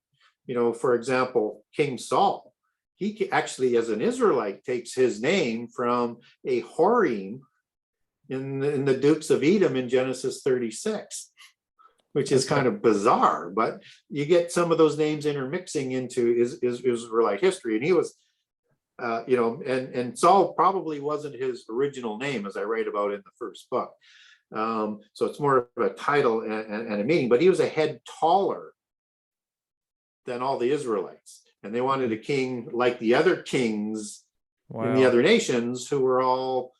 Speaker 16: You know, for example, King Saul, he actually, as an Israelite, takes his name from a Horim in the Dukes of Edom in Genesis 36, which is kind of bizarre, but you get some of those names intermixing into Israelite history. And he was, you know, and Saul probably wasn't his original name, as I write about in the first book. So it's more of a title and a meaning, but he was a head taller than all the Israelites. And they wanted a king like the other kings in the other nations who were all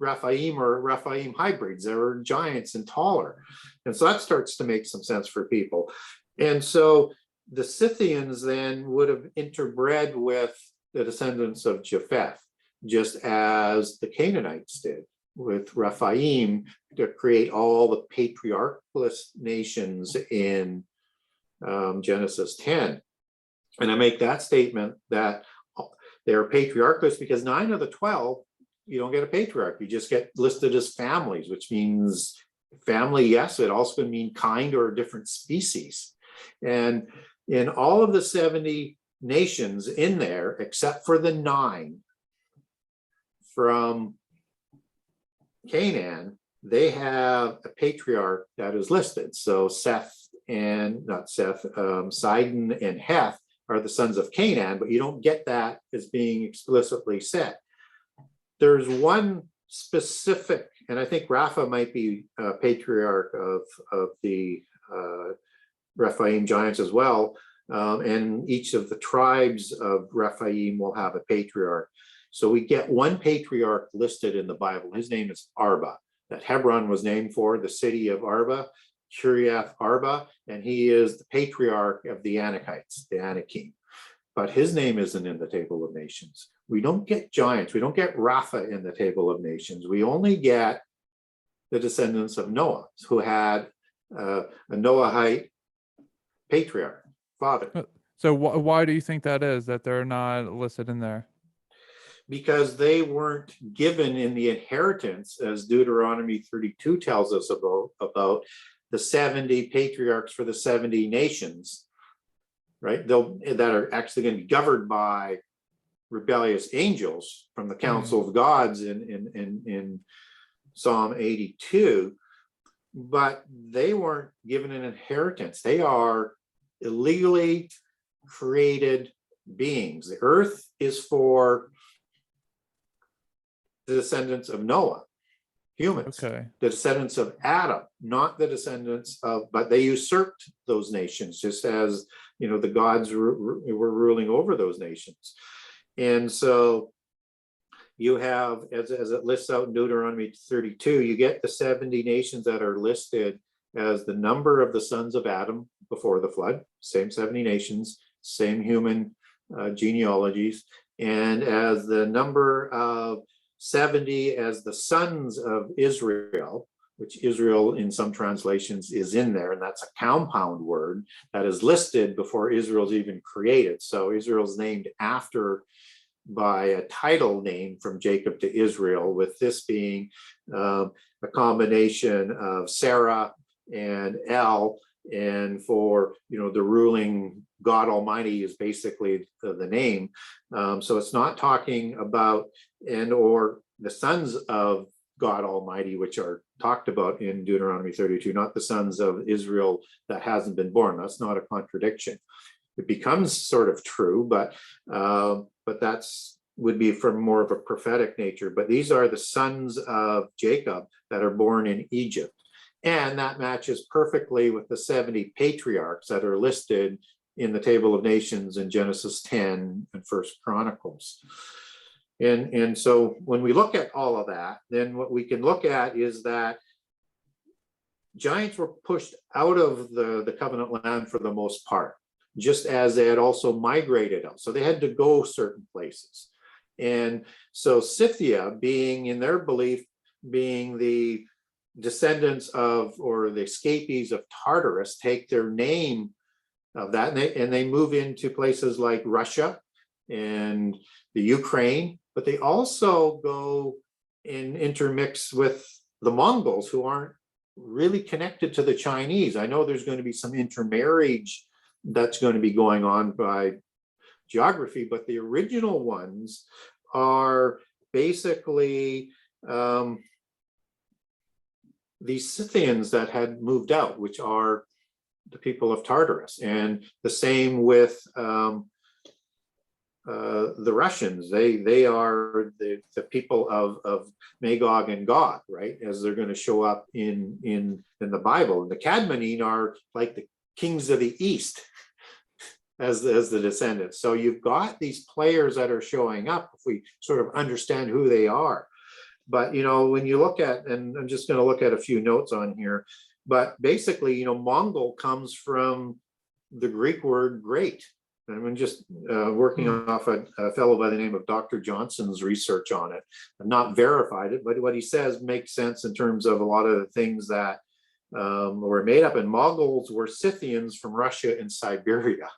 Speaker 16: Raphaim or Raphaim hybrids. They were giants and taller. And so that starts to make some sense for people. And so the Scythians then would have interbred with the descendants of Japheth, just as the Canaanites did with Raphaim to create all the patriarchless nations in Genesis 10. And I make that statement that they're patriarchless because 9 of the 12, you don't get a patriarch. You just get listed as families, which means family, yes, it also can mean kind or a different species. And in all of the 70 nations in there, except for the 9 from Canaan, they have a patriarch that is listed. So Sidon and Heth are the sons of Canaan, but you don't get that as being explicitly said. There's one specific, and I think Rapha might be a patriarch of the Rephaim giants as well, and each of the tribes of Rephaim will have a patriarch. So we get one patriarch listed in the Bible. His name is Arba, that Hebron was named for, the city of Arba, Kiriath Arba, and he is the patriarch of the Anakites, the anakim. But his name isn't in the table of nations. We don't get giants. We don't get Rapha in the table of nations. We only get the descendants of Noah, who had a Noahite patriarch, father.
Speaker 2: So why do you think that is, that they're not listed in there?
Speaker 16: Because they weren't given in the inheritance, as Deuteronomy 32 tells us about the 70 patriarchs for the 70 nations, right? That are actually going to be governed by rebellious angels from the council of gods in Psalm 82, but they weren't given an inheritance. They are illegally created beings. The earth is for the descendants of Noah, humans, the descendants of Adam, not the descendants of, but they usurped those nations, just as, you know, the gods were ruling over those nations. And so you have, as it lists out in Deuteronomy 32, you get the 70 nations that are listed as the number of the sons of Adam before the flood, same 70 nations, same human genealogies, and as the number of 70 as the sons of Israel, which Israel in some translations is in there, and that's a compound word that is listed before Israel's even created. So Israel's named after by a title name from Jacob to Israel, with this being a combination of Sarah and El, and for, you know, the ruling God Almighty is basically the name. So it's not talking about or the sons of God Almighty, which are talked about in Deuteronomy 32, not the sons of Israel that hasn't been born. That's not a contradiction. It becomes sort of true, but that's would be from more of a prophetic nature. But these are the sons of Jacob that are born in Egypt. And that matches perfectly with the 70 patriarchs that are listed in the Table of Nations in Genesis 10 and First Chronicles. And so when we look at all of that, then what we can look at is that giants were pushed out of the covenant land for the most part, just as they had also migrated out. So they had to go certain places. And so Scythia, being in their belief, being the descendants of, or the escapees of Tartarus, take their name of that, and they move into places like Russia and the Ukraine, but they also go and intermix with the Mongols, who aren't really connected to the Chinese. I know there's going to be some intermarriage that's going to be going on by geography, but the original ones are basically these Scythians that had moved out, which are the people of Tartarus. And the same with the Russians. They are the people of Magog and Gog, right? As they're going to show up in the Bible. And the Cadmonine are like the kings of the East as the descendants. So you've got these players that are showing up if we sort of understand who they are. But, you know, when you look at, and I'm just going to look at a few notes on here, but basically, you know, Mongol comes from the Greek word great. And I'm just working off a fellow by the name of Dr. Johnson's research on it. I've not verified it, but what he says makes sense in terms of a lot of the things that were made up. And Mongols were Scythians from Russia and Siberia.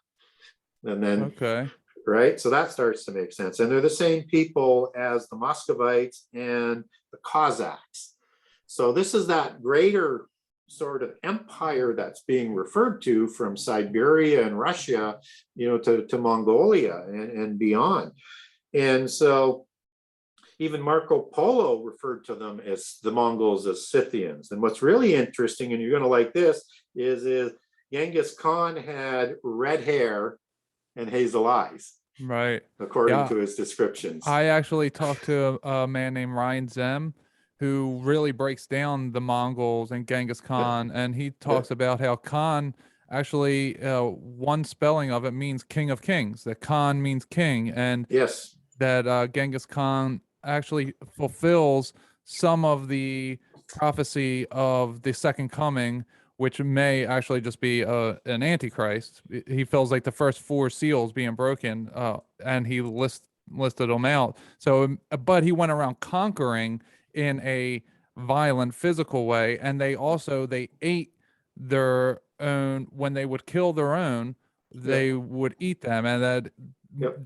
Speaker 16: And then,
Speaker 2: okay,
Speaker 16: right? So that starts to make sense. And they're the same people as the Muscovites and the Cossacks. So this is that greater sort of empire that's being referred to from Siberia and Russia, you know, to Mongolia and beyond. And so even Marco Polo referred to them as the Mongols as Scythians. And what's really interesting, and you're going to like this, is Genghis Khan had red hair and hazel eyes,
Speaker 2: right,
Speaker 16: according to his descriptions.
Speaker 2: I actually talked to a man named Ryan Zem, who really breaks down the Mongols and Genghis Khan, and he talks about how Khan actually, one spelling of it means king of kings, that Khan means king, and
Speaker 16: yes,
Speaker 2: that Genghis Khan actually fulfills some of the prophecy of the second coming, which may actually just be an antichrist. He feels like the first 4 seals being broken, and he listed them out. So, but he went around conquering in a violent physical way, and they ate their own. When they would kill their own, they would eat them, and that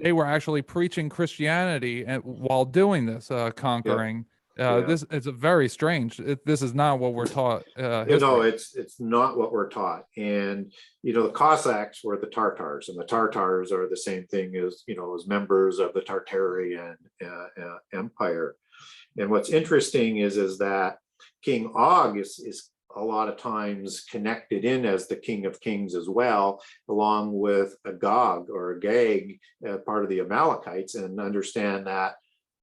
Speaker 2: they were actually preaching Christianity and while doing this conquering. This is a very strange. This is not what we're taught.
Speaker 16: You know, it's not what we're taught. And you know, the Cossacks were the Tartars, and the Tartars are the same thing as, you know, as members of the Tartarian Empire. And what's interesting is that King Og is a lot of times connected in as the King of Kings as well, along with Agag or Agag, part of the Amalekites, and understand that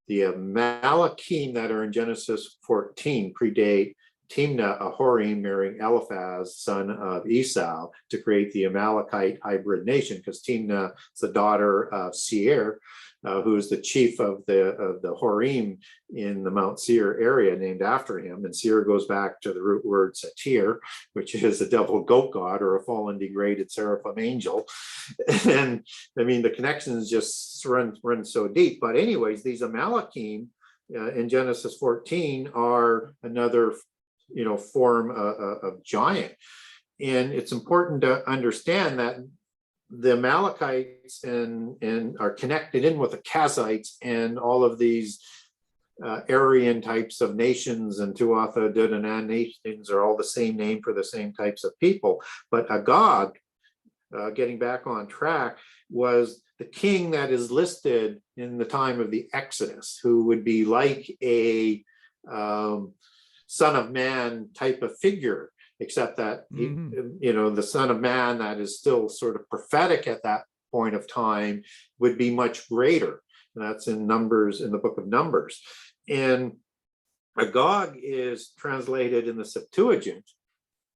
Speaker 16: the Amalekim that are in Genesis 14 predate Timnah, a Horim, marrying Eliphaz, son of Esau, to create the Amalekite hybrid nation, because Timnah is the daughter of Seir, who is the chief of the Horim in the Mount Seir area, named after him. And Seir goes back to the root word satir, which is a devil goat god or a fallen degraded seraphim angel. And I mean, the connections just run so deep. But anyways, these Amalekim in Genesis 14 are another, you know, form of giant. And it's important to understand that the Amalekites and are connected in with the Kazites and all of these Aryan types of nations, and Tuatha De Danann nations are all the same name for the same types of people. But Agag, getting back on track, was the king that is listed in the time of the Exodus, who would be like a son of man type of figure, except that he, you know, the son of man that is still sort of prophetic at that point of time would be much greater. And that's in Numbers, in the book of Numbers. And Agag is translated in the Septuagint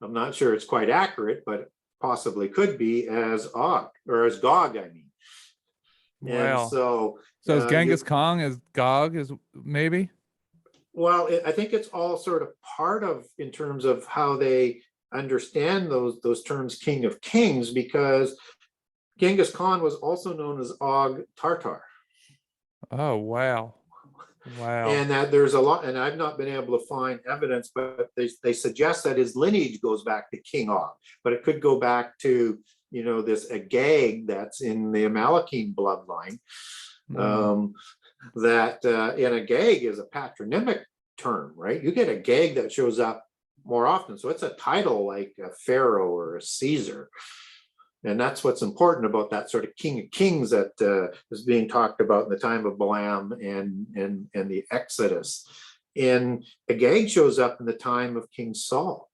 Speaker 16: I'm not sure it's quite accurate, but possibly could be as Og, or as Gog, I mean. And
Speaker 2: Wow.
Speaker 16: so
Speaker 2: is Genghis Khan as Gog is maybe?
Speaker 16: Well, I think it's all sort of part of, in terms of how they understand those terms, King of Kings, because Genghis Khan was also known as Og Tartar.
Speaker 2: Oh, wow. Wow.
Speaker 16: And that there's a lot, and I've not been able to find evidence, but they suggest that his lineage goes back to King Og, but it could go back to, this Agag that's in the Anakim bloodline. And Agag is a patronymic term, right? You get Agag that shows up more often. So it's a title like a Pharaoh or a Caesar. And that's what's important about that sort of King of Kings that is being talked about in the time of Balaam and the Exodus. And Agag shows up in the time of King Saul.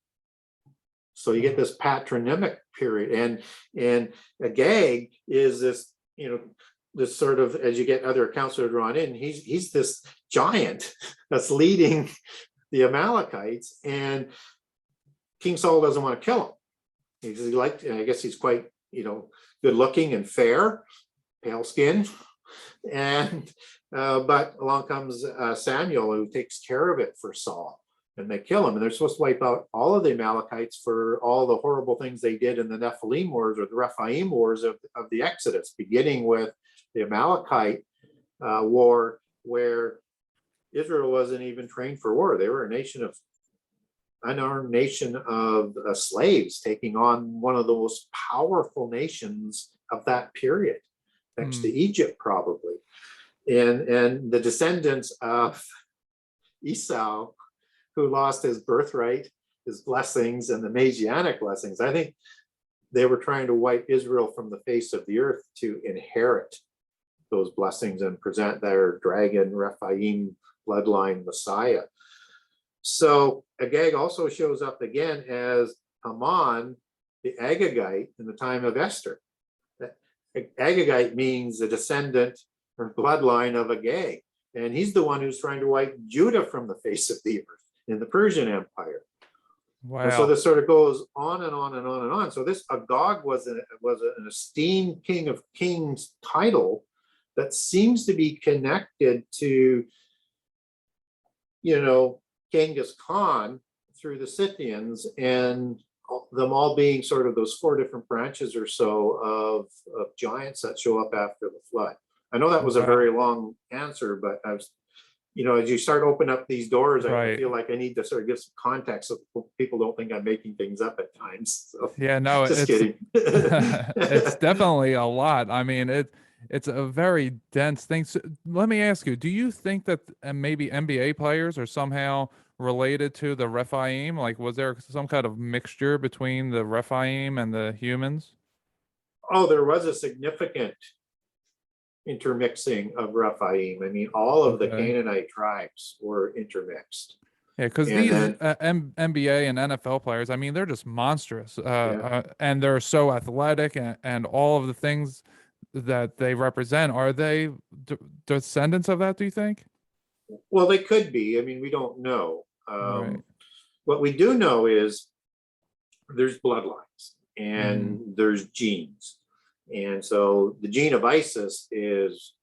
Speaker 16: So you get this patronymic period. And Agag is this, this sort of, as you get other accounts that are drawn in, he's this giant that's leading the Amalekites, and King Saul doesn't want to kill him. I guess he's quite, good looking and fair, pale skin. And, but along comes Samuel, who takes care of it for Saul, and they kill him. And they're supposed to wipe out all of the Amalekites for all the horrible things they did in the Nephilim wars, or the Raphaim wars of the Exodus, beginning with the Amalekite war, where Israel wasn't even trained for war. They were unarmed nation of slaves, taking on one of the most powerful nations of that period, next to Egypt, probably. And the descendants of Esau, who lost his birthright, his blessings, and the Messianic blessings, I think they were trying to wipe Israel from the face of the earth to inherit those blessings and present their dragon Raphaim bloodline Messiah. So Agag also shows up again as Haman, the Agagite, in the time of Esther. Agagite means the descendant or bloodline of Agag, and he's the one who's trying to wipe Judah from the face of the earth in the Persian Empire.
Speaker 2: Wow.
Speaker 16: And so this sort of goes on and on and on and on. So this Agag was an esteemed King of Kings title that seems to be connected to, Genghis Khan through the Scythians, and them all being sort of those 4 different branches or so of giants that show up after the flood. I know that was a very long answer, but I was, as you start opening up these doors, I feel like I need to sort of give some context so people don't think I'm making things up at times. So,
Speaker 2: yeah, no,
Speaker 16: just kidding.
Speaker 2: It's definitely a lot. I mean, it's a very dense thing. So let me ask you, do you think that maybe NBA players are somehow related to the Rephaim? Like, was there some kind of mixture between the Rephaim and the humans?
Speaker 16: Oh, there was a significant intermixing of Rephaim. I mean, all of the Canaanite tribes were intermixed.
Speaker 2: Yeah, because these NBA and NFL players, I mean, they're just monstrous. And they're so athletic and all of the things that they represent. Are they descendants of that, do you think?
Speaker 16: Well, they could be. I mean, we don't know. What we do know is there's bloodlines and there's genes. And so the gene of Isis is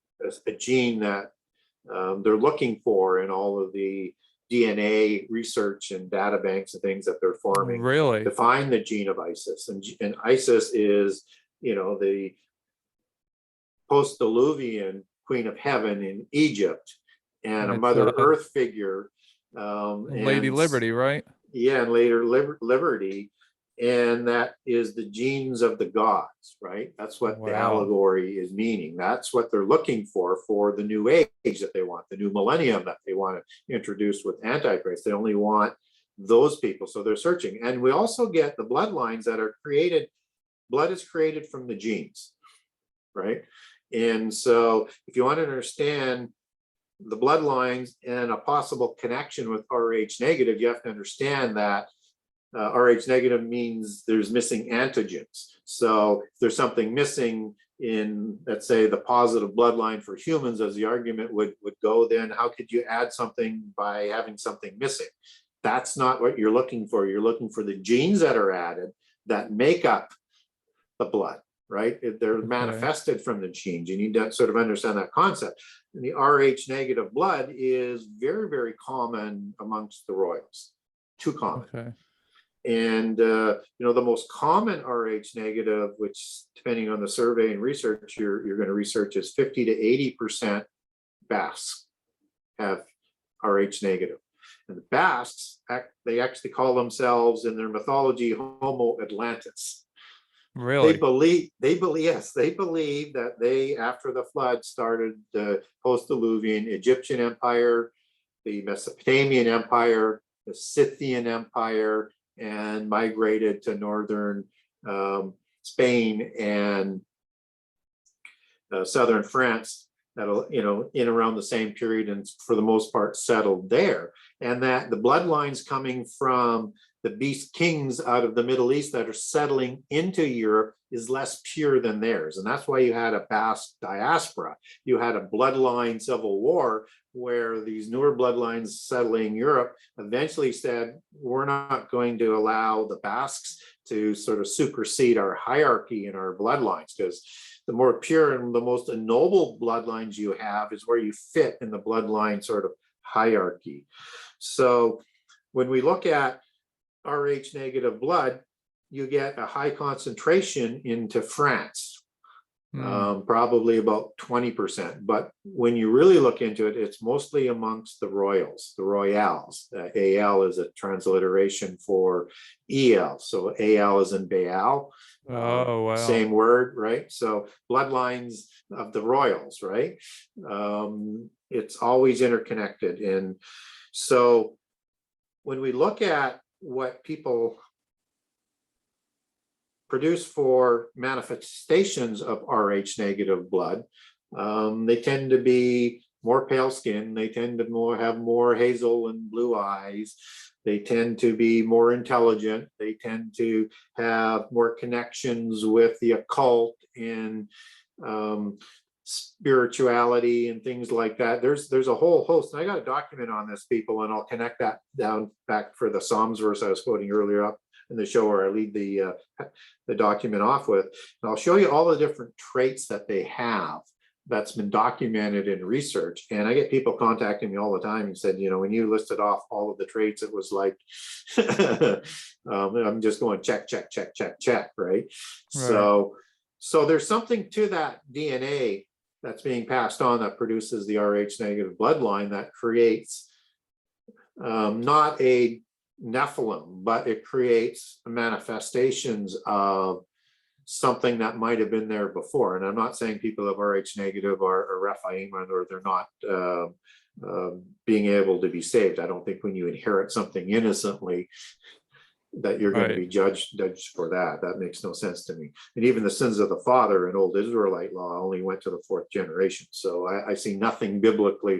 Speaker 16: a gene that they're looking for in all of the DNA research and data banks and things that they're forming.
Speaker 2: Really?
Speaker 16: To find the gene of Isis. And Isis is, the post-Diluvian Queen of Heaven in Egypt, and a Mother Earth figure.
Speaker 2: Lady Liberty, right?
Speaker 16: Yeah, and later Liberty. And that is the genes of the gods, right? That's what the allegory is meaning. That's what they're looking for the new age that they want, the new millennium that they want to introduce with Antichrist. They only want those people. So they're searching. And we also get the bloodlines that are created. Blood is created from the genes, right? And so if you want to understand the bloodlines and a possible connection with Rh negative, you have to understand that Rh negative means there's missing antigens. So if there's something missing in, let's say, the positive bloodline for humans, as the argument would go, then how could you add something by having something missing? That's not what you're looking for. You're looking for the genes that are added that make up the blood, right? They're manifested from the genes. You need to sort of understand that concept. And the Rh negative blood is very, very common amongst the royals, too common.
Speaker 2: Okay.
Speaker 16: And, the most common Rh negative, which depending on the survey and research you're going to research, is 50 to 80% Basques have Rh negative. And the Basques, they actually call themselves in their mythology Homo Atlantis.
Speaker 2: Really?
Speaker 16: They believe that they, after the flood, started the post-Diluvian Egyptian Empire, the Mesopotamian Empire, the Scythian Empire, and migrated to northern Spain and southern France. That'll, in around the same period, and for the most part settled there. And that the bloodlines coming from the beast kings out of the Middle East that are settling into Europe is less pure than theirs. And that's why you had a Basque diaspora. You had a bloodline civil war where these newer bloodlines settling Europe eventually said, we're not going to allow the Basques to sort of supersede our hierarchy in our bloodlines, because the more pure and the most ennobled bloodlines you have is where you fit in the bloodline sort of hierarchy. So when we look at Rh negative blood, you get a high concentration into France, probably about 20%. But when you really look into it, it's mostly amongst the royals, the royales. Al is a transliteration for El. So Al is in Baal.
Speaker 2: Oh, wow.
Speaker 16: Same word, right? So bloodlines of the royals, right? It's always interconnected. And so when we look at what people produce for manifestations of Rh negative blood, they tend to be more pale skin. They tend to have more hazel and blue eyes. They tend to be more intelligent. They tend to have more connections with the occult and spirituality and things like that. There's a whole host. And I got a document on this, people, and I'll connect that down back for the Psalms verse I was quoting earlier up in the show, where I lead the document off with. And I'll show you all the different traits that they have that's been documented in research. And I get people contacting me all the time and said, when you listed off all of the traits, it was like, I'm just going check, right? So there's something to that DNA that's being passed on that produces the Rh negative bloodline that creates not a nephilim, but it creates manifestations of something that might have been there before. And I'm not saying people of Rh negative are raphaim, or they're not being able to be saved. I don't think when you inherit something innocently that you're going to be judged for that. That makes no sense to me. And even the sins of the father in old Israelite law only went to the fourth generation. So I see nothing biblically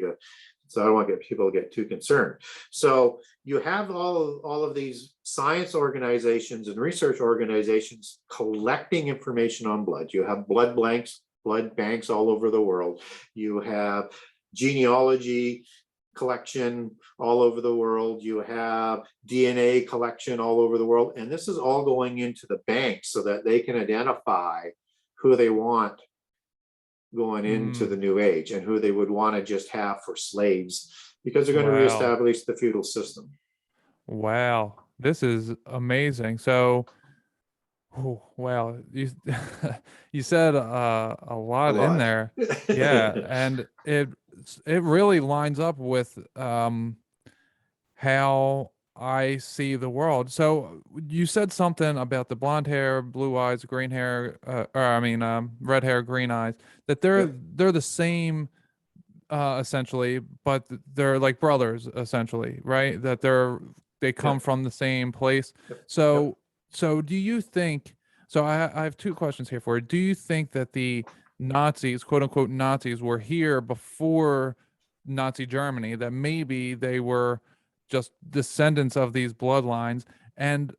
Speaker 16: so I don't want to get people to get too concerned. So you have all of these science organizations and research organizations collecting information on blood. You have blood banks all over the world. You have genealogy collection all over the world. You have DNA collection all over the world. And this is all going into the banks so that they can identify who they want going into the new age and who they would want to just have for slaves, because they're going to reestablish the feudal system.
Speaker 2: Wow, this is amazing. So, wow, you you said a lot in there. Yeah, and it really lines up with how I see the world. So you said something about the blonde hair, blue eyes, green hair, red hair, green eyes, that they're the same essentially, but they're like brothers essentially, right? That they come from the same place. So do you think, so I have two questions here for you. Do you think that the Nazis, quote unquote Nazis, were here before Nazi Germany, that maybe they were just descendants of these bloodlines? And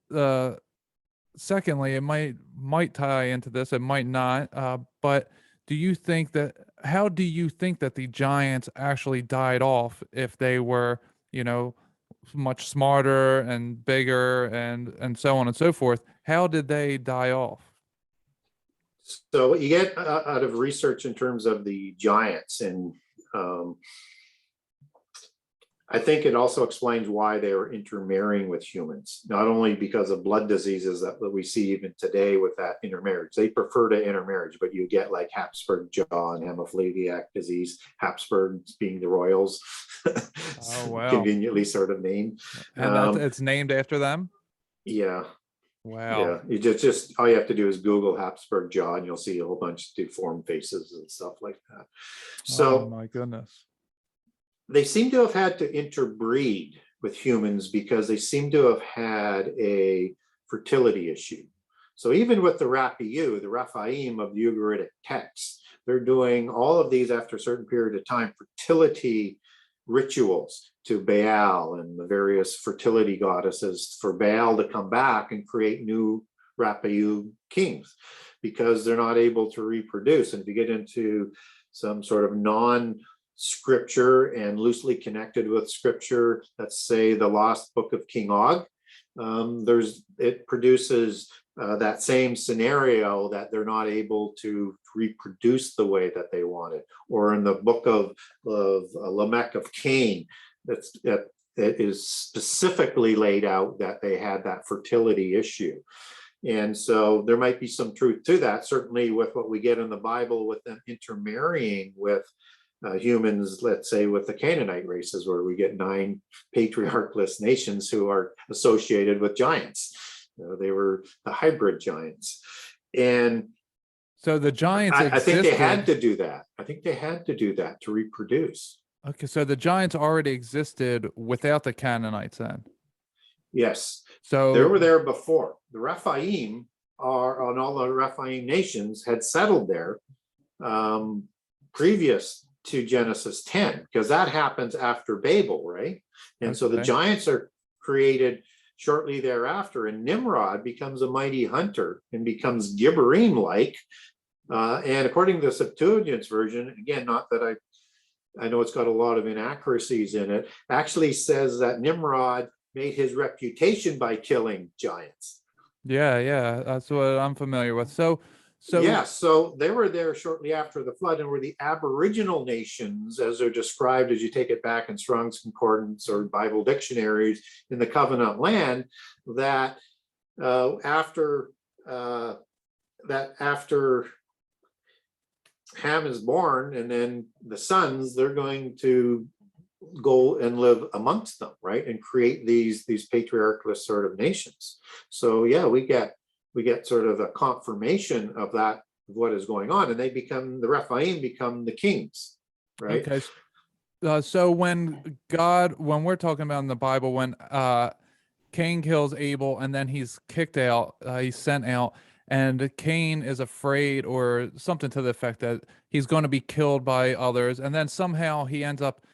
Speaker 2: secondly, it might tie into this, it might not, but how do you think that the giants actually died off if they were, much smarter and bigger and so on and so forth. How did they die off?
Speaker 16: So what you get out of research in terms of the giants, and I think it also explains why they were intermarrying with humans, not only because of blood diseases that we see even today with that intermarriage. They prefer to intermarriage, but you get like Habsburg jaw and hemophiliac disease, Habsburgs being the royals.
Speaker 2: Oh, wow.
Speaker 16: Conveniently sort of named.
Speaker 2: And it's named after them?
Speaker 16: Yeah.
Speaker 2: Wow.
Speaker 16: Yeah, you just all you have to do is Google Habsburg jaw, and you'll see a whole bunch of deformed faces and stuff like that. So,
Speaker 2: oh my goodness,
Speaker 16: they seem to have had to interbreed with humans because they seem to have had a fertility issue. So even with the raphaim of the Ugaritic texts, they're doing all of these after a certain period of time, fertility rituals to Baal and the various fertility goddesses for Baal to come back and create new raphaim kings, because they're not able to reproduce. And if you get into some sort of non-scripture and loosely connected with scripture, let's say the lost book of King Og, it produces that same scenario, that they're not able to reproduce the way that they wanted. Or in the book of Lamech of Cain, that is specifically laid out that they had that fertility issue. And so there might be some truth to that, certainly with what we get in the Bible with them intermarrying with humans, let's say with the Canaanite races, where we get 9 patriarchless nations who are associated with giants. They were the hybrid giants. And
Speaker 2: so the giants
Speaker 16: I think they had to do that. I think they had to do that to reproduce.
Speaker 2: Okay, so the giants already existed without the Canaanites then?
Speaker 16: Yes.
Speaker 2: So
Speaker 16: they were there before. The Raphaim are, on all the Raphaim nations, had settled there previous to Genesis 10, because that happens after Babel, right? And so the giants are created shortly thereafter, and Nimrod becomes a mighty hunter and becomes Gibberim-like. And according to the Septuagint's version, again, not that I know it's got a lot of inaccuracies in it, actually says that Nimrod made his reputation by killing giants.
Speaker 2: Yeah, that's what I'm familiar with. So
Speaker 16: they were there shortly after the flood, and were the Aboriginal nations, as they're described as you take it back in Strong's Concordance or Bible dictionaries, in the Covenant land, that after Ham is born, and then the sons, they're going to go and live amongst them, right, and create these patriarchal sort of nations. So yeah, we get sort of a confirmation of that, of what is going on, and the Rephaim become the kings, right?
Speaker 2: Okay. So when we're talking about in the Bible, when Cain kills Abel and then he's kicked out, he's sent out, and Cain is afraid or something to the effect that he's going to be killed by others, and then somehow he ends up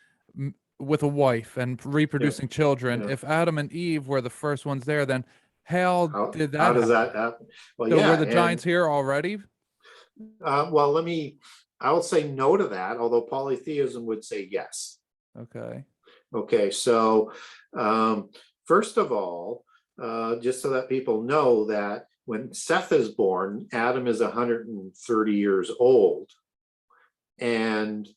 Speaker 2: with a wife and reproducing children. If Adam and Eve were the first ones there, then how did that happen?
Speaker 16: That happen? Well,
Speaker 2: so were the giants here already?
Speaker 16: Well, I will say no to that, although polytheism would say yes. Okay, so first of all, just so that people know, that when Seth is born, Adam is 130 years old, and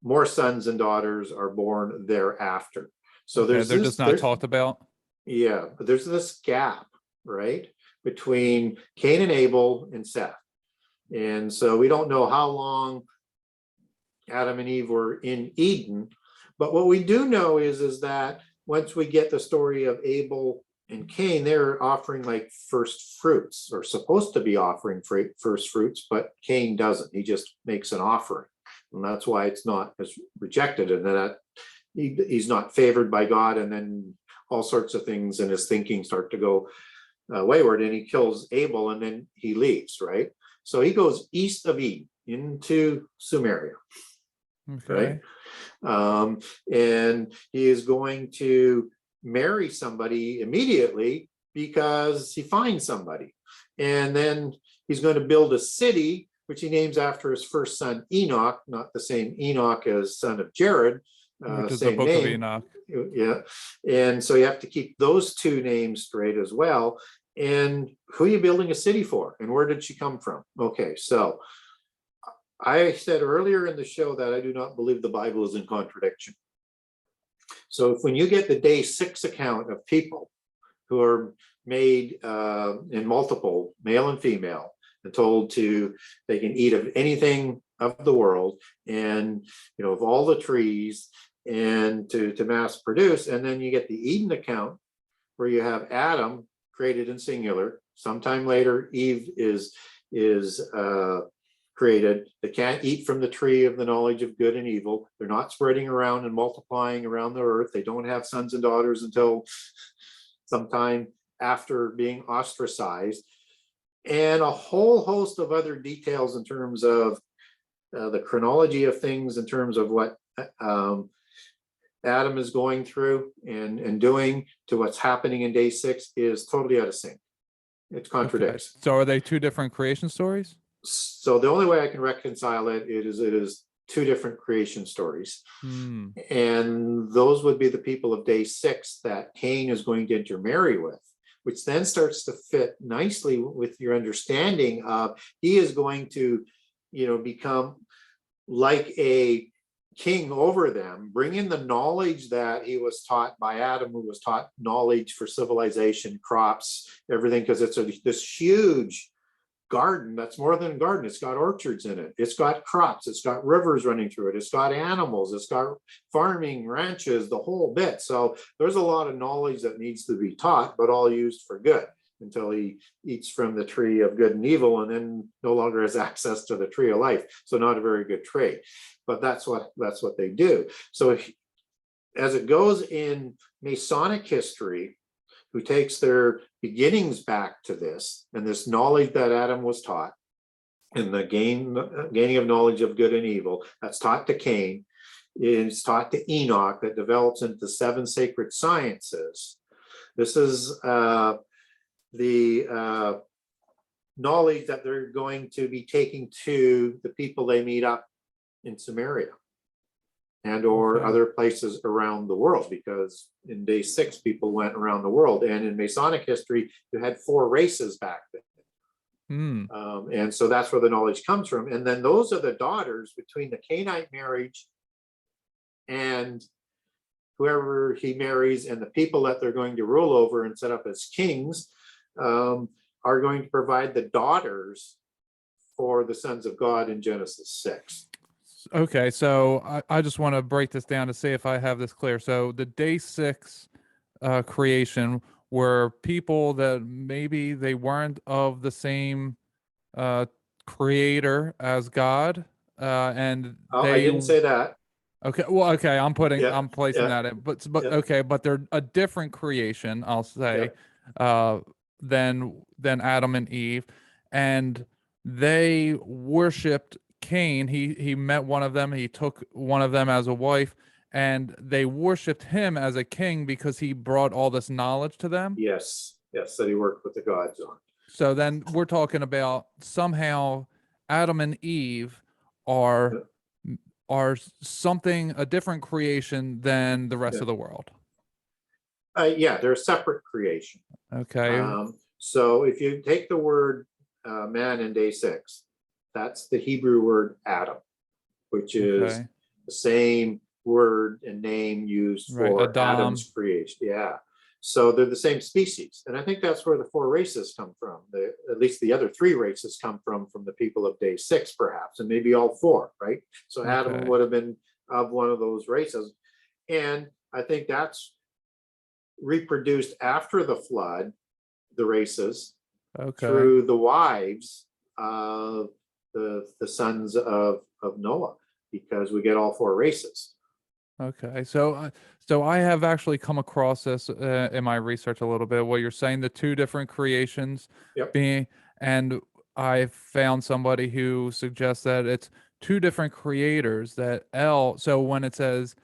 Speaker 16: more sons and daughters are born thereafter. So they're just not
Speaker 2: talked about.
Speaker 16: Yeah, but there's this gap, right, between Cain and Abel and Seth. And so we don't know how long Adam and Eve were in Eden, but what we do know is that once we get the story of Abel and Cain, they're offering like first fruits, or supposed to be offering first fruits, but Cain doesn't. He just makes an offering. And that's why it's not as rejected, and that he's not favored by God, and then all sorts of things in his thinking start to go wayward, and he kills Abel, and then he leaves, right? So he goes east of Eden into Sumeria, right? And he is going to marry somebody immediately because he finds somebody. And then he's going to build a city, which he names after his first son, Enoch, not the same Enoch as son of Jared,
Speaker 2: Which is the
Speaker 16: same
Speaker 2: book of
Speaker 16: name.
Speaker 2: Enoch.
Speaker 16: Yeah. And so you have to keep those two names straight as well. And who are you building a city for? And where did she come from? Okay, so I said earlier in the show that I do not believe the Bible is in contradiction. So if when you get the day 6 account of people who are made in multiple, male and female, and told they can eat of anything of the world and, of all the trees, and to mass produce, and then you get the Eden account where you have Adam created in singular. Sometime later, Eve is created. They can't eat from the tree of the knowledge of good and evil. They're not spreading around and multiplying around the earth. They don't have sons and daughters until sometime after being ostracized, and a whole host of other details in terms of the chronology of things, in terms of what Adam is going through and doing to what's happening in day 6 is totally out of sync. It contradicts.
Speaker 2: Okay. So are they two different creation stories?
Speaker 16: So the only way I can reconcile it is two different creation stories. And those would be the people of day 6 that Cain is going to intermarry with, which then starts to fit nicely with your understanding of he is going to, become like a king over them, bring in the knowledge that he was taught by Adam, who was taught knowledge for civilization, crops, everything, because it's this huge garden that's more than a garden. It's got orchards in it. It's got crops. It's got rivers running through it. It's got animals. It's got farming, ranches, the whole bit. So there's a lot of knowledge that needs to be taught, but all used for good until he eats from the tree of good and evil and then no longer has access to the tree of life. So not a very good trade, but that's what they do. So as it goes in Masonic history, who takes their beginnings back to this and this knowledge that Adam was taught, and the gaining of knowledge of good and evil that's taught to Cain, is taught to Enoch, that develops into 7 sacred sciences. This is the knowledge that they're going to be taking to the people they meet up in Samaria and or other places around the world, because in day 6 people went around the world, and in Masonic history you had 4 races back then. And so that's where the knowledge comes from. And then those are the daughters between the Canaanite marriage and whoever he marries, and the people that they're going to rule over and set up as kings are going to provide the daughters for the sons of God in Genesis 6.
Speaker 2: Okay, so I just want to break this down to see if I have this clear. So the day 6 creation were people that maybe they weren't of the same creator as God, and
Speaker 16: I didn't say that.
Speaker 2: Okay, well, okay, I'm placing that in, but okay, but they're a different creation, I'll say, than Adam and Eve, and they worshipped Cain. He met one of them. He took one of them as a wife, and they worshipped him as a king because he brought all this knowledge to them.
Speaker 16: Yes, that he worked with the gods on.
Speaker 2: So then we're talking about somehow Adam and Eve are something, a different creation than the rest of the world.
Speaker 16: They're a separate creation.
Speaker 2: Okay.
Speaker 16: So if you take the word man in day 6, that's the Hebrew word Adam, which is the same word and name used for Adam's creation. Yeah. So they're the same species. And I think that's where the 4 races come from. At least the other 3 races come from the people of day 6, perhaps, and maybe all 4, right? So Adam would have been of one of those races. And I think that's reproduced after the flood, the races, through the wives of the sons of Noah, because we get all 4 races.
Speaker 2: Okay, so I have actually come across this in my research a little bit. What you're saying, the 2 different creations being, and I found somebody who suggests that it's 2 different creators. That so when it says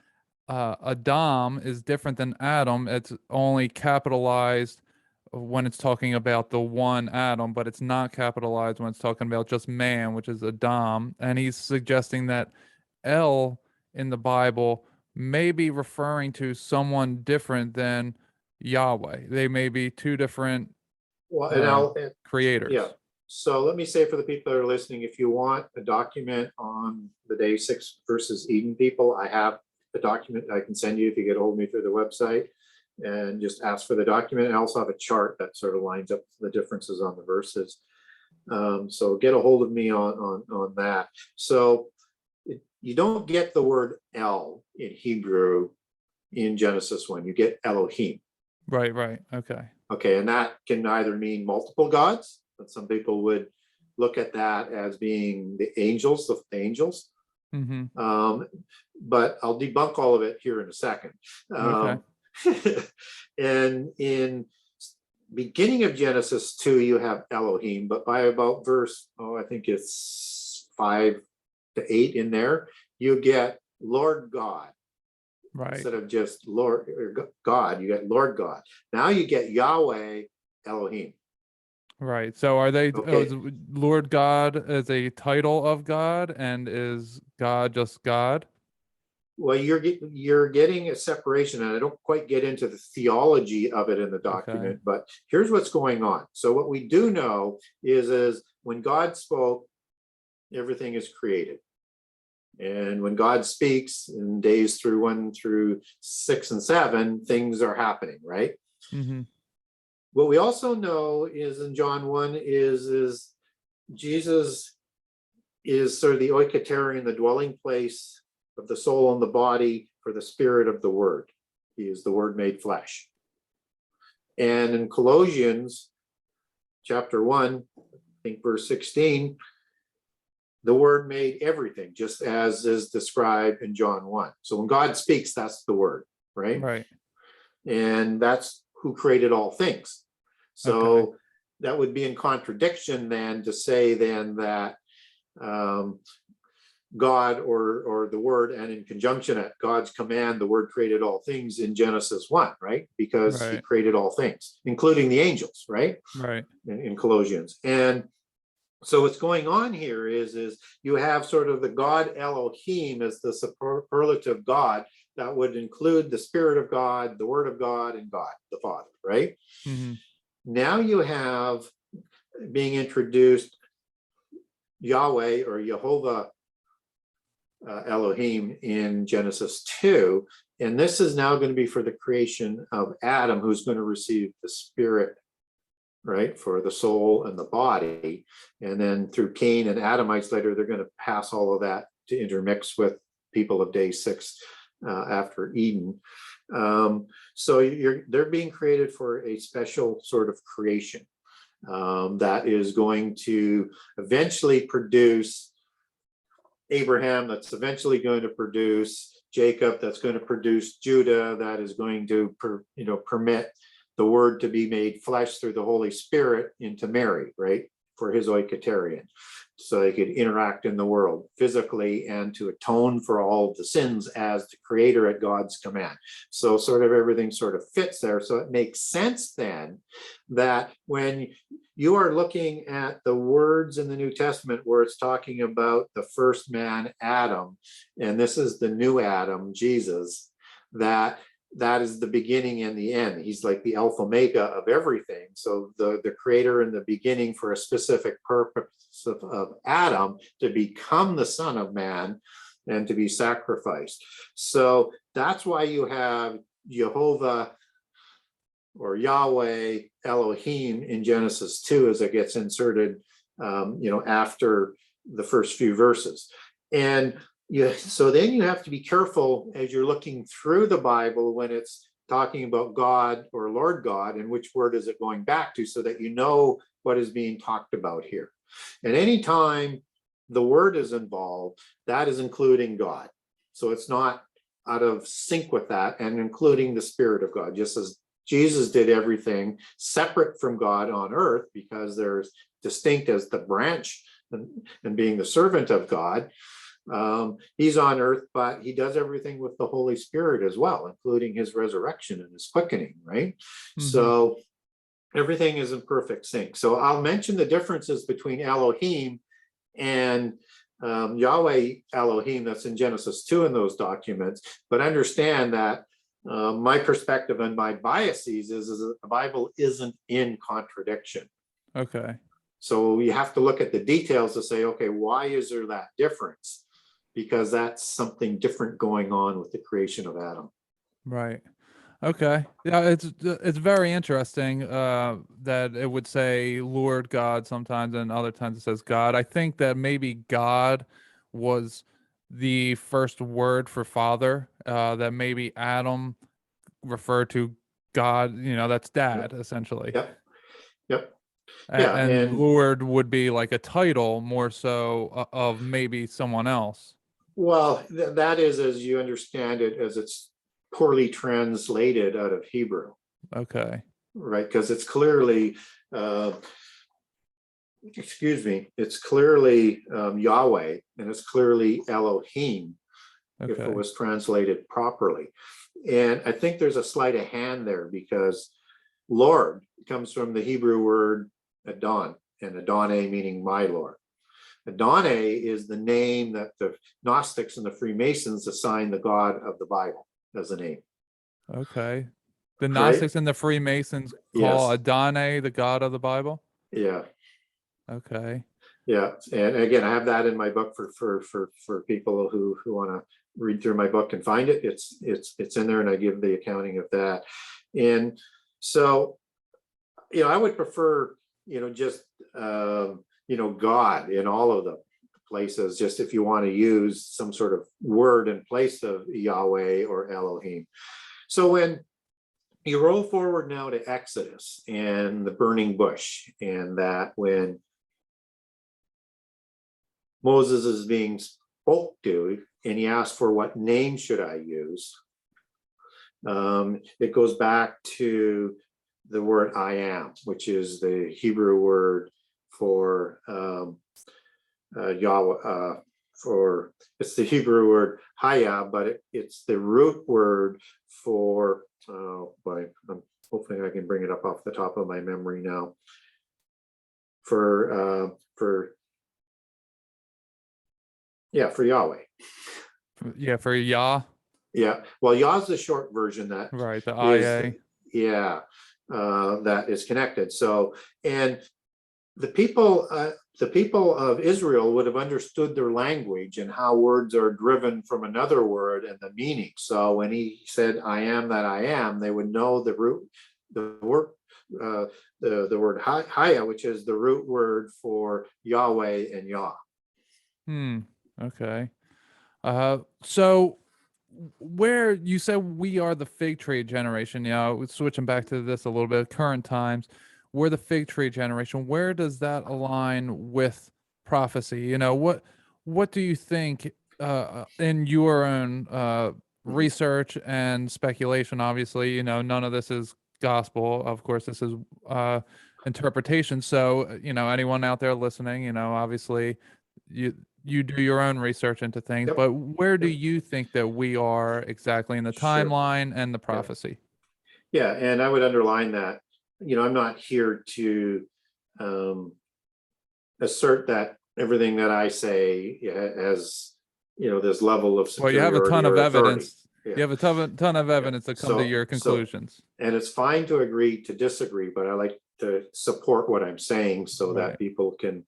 Speaker 2: Adam is different than Adam, it's only capitalized when it's talking about the one Adam, but it's not capitalized when it's talking about just man, which is Adam. And he's suggesting that El in the Bible may be referring to someone different than Yahweh. They may be two different
Speaker 16: Well, and
Speaker 2: creators.
Speaker 16: Yeah. So let me say for the people that are listening, if you want a document on the day 6 versus Eden people, I have a document I can send you if you get hold of me through the website, and just ask for the document. I also have a chart that sort of lines up the differences on the verses. So get a hold of me on that. So you don't get the word El in Hebrew in Genesis 1. You get Elohim.
Speaker 2: Right. Okay.
Speaker 16: Okay, and that can either mean multiple gods, but some people would look at that as being the angels.
Speaker 2: Mm-hmm.
Speaker 16: But I'll debunk all of it here in a second.
Speaker 2: Okay.
Speaker 16: And in beginning of Genesis 2, you have Elohim, but by about verse, I think it's 5 to 8 in there, you get Lord God.
Speaker 2: Right.
Speaker 16: Instead of just Lord or God, you get Lord God. Now you get Yahweh Elohim.
Speaker 2: Right. So are they
Speaker 16: Okay.
Speaker 2: Lord God as a title of God, and is God just God?
Speaker 16: Well, you're getting a separation, and I don't quite get into the theology of it in the document, but here's what's going on. So what we do know is when God spoke, everything is created. And when God speaks in days through 1 through 6 and 7, things are happening, right?
Speaker 2: Mm-hmm.
Speaker 16: What we also know is in John 1 is Jesus is sort of the oikatarian, the dwelling place of the soul and the body for the spirit of the word. He is the word made flesh. And in Colossians chapter 1, I think verse 16, the word made everything, just as is described in John 1. So when God speaks, that's the word, right?
Speaker 2: Right.
Speaker 16: And that's who created all things. So that would be in contradiction then to say then that God or the word, and in conjunction at God's command, the word created all things in Genesis 1, right? Because he created all things, including the angels, right?
Speaker 2: Right.
Speaker 16: In Colossians. And so what's going on here is you have sort of the God Elohim as the superlative God that would include the Spirit of God, the Word of God, and God, the Father, right?
Speaker 2: Mm-hmm.
Speaker 16: Now you have being introduced Yahweh or Jehovah Elohim in Genesis 2. And this is now going to be for the creation of Adam, who's going to receive the Spirit, right, for the soul and the body. And then through Cain and Adamites later, they're going to pass all of that to intermix with people of day 6 after Eden. So they're being created for a special sort of creation that is going to eventually produce Abraham, that's eventually going to produce Jacob, that's going to produce Judah, that is going to permit the word to be made flesh through the Holy Spirit into Mary, right, for his oikatarian, so they could interact in the world physically and to atone for all of the sins as the creator at God's command. So sort of everything sort of fits there. So it makes sense then that when you are looking at the words in the New Testament where it's talking about the first man, Adam, and this is the new Adam, Jesus, that is the beginning and the end. He's like the alpha omega of everything. So the creator in the beginning for a specific purpose of Adam to become the son of man and to be sacrificed. So that's why you have Jehovah or Yahweh Elohim in Genesis 2 as it gets inserted, after the first few verses. And so then you have to be careful as you're looking through the Bible when it's talking about God or Lord God and which word is it going back to, so that you know what is being talked about here. And anytime the word is involved, that is including God. So it's not out of sync with that, and including the Spirit of God, just as Jesus did everything separate from God on earth because there's distinct as the branch and being the servant of God. He's on earth, but he does everything with the Holy Spirit as well, including his resurrection and his quickening, right? Mm-hmm. So everything is in perfect sync. So I'll mention the differences between Elohim and Yahweh Elohim, that's in Genesis 2 in those documents. But understand that my perspective and my biases is that the Bible isn't in contradiction.
Speaker 2: Okay.
Speaker 16: So you have to look at the details to say, okay, why is there that difference? Because that's something different going on with the creation of Adam.
Speaker 2: Right. Okay. Yeah, it's very interesting that it would say Lord God sometimes, and other times it says God. I think that maybe God was the first word for father, that maybe Adam referred to God, that's dad, essentially.
Speaker 16: Yep. Yep.
Speaker 2: And Lord would be like a title more so of maybe someone else.
Speaker 16: Well, that is, as you understand it, as it's poorly translated out of Hebrew.
Speaker 2: Okay.
Speaker 16: Right, because it's clearly, it's clearly Yahweh, and it's clearly Elohim, if it was translated properly. And I think there's a sleight of hand there, because Lord comes from the Hebrew word Adon, and Adonai meaning my Lord. Adonai is the name that the Gnostics and the Freemasons assign the God of the Bible as a name.
Speaker 2: Okay. The Gnostics and the Freemasons call Adonai the God of the Bible?
Speaker 16: Yeah.
Speaker 2: Okay.
Speaker 16: Yeah. And again, I have that in my book for people who want to read through my book and find it. It's in there, and I give the accounting of that. And so, I would prefer, just God in all of the places, just if you want to use some sort of word in place of Yahweh or Elohim. So when you roll forward now to Exodus and the burning bush, and that when Moses is being spoke to and he asked for what name should I use, it goes back to the word I am, which is the Hebrew word for Yahweh, it's the Hebrew word Haya, but it's the root word for, I'm hoping I can bring it up off the top of my memory now, for Yahweh.
Speaker 2: Yeah, for Yah.
Speaker 16: Yeah, well, Yah's the short version that
Speaker 2: right, the IA.
Speaker 16: That is connected. So, and the people of Israel would have understood their language and how words are driven from another word and the meaning. So when he said, I am that I am, they would know the root, the word Haya, which is the root word for Yahweh and Yah.
Speaker 2: Okay. So where you said we are the fig tree generation, switching back to this a little bit, current times, we're the fig tree generation. Where does that align with prophecy? What do you think in your own research and speculation? Obviously, none of this is gospel. Of course, this is interpretation. So, anyone out there listening, obviously you do your own research into things, but where do you think that we are exactly in the timeline and the prophecy?
Speaker 16: Yeah, and I would underline that, I'm not here to assert that everything that I say has, this level of
Speaker 2: superiority. Well, you have a ton of evidence. Yeah. You have a ton of evidence to come to your conclusions.
Speaker 16: And it's fine to agree to disagree, but I like to support what I'm saying so that people can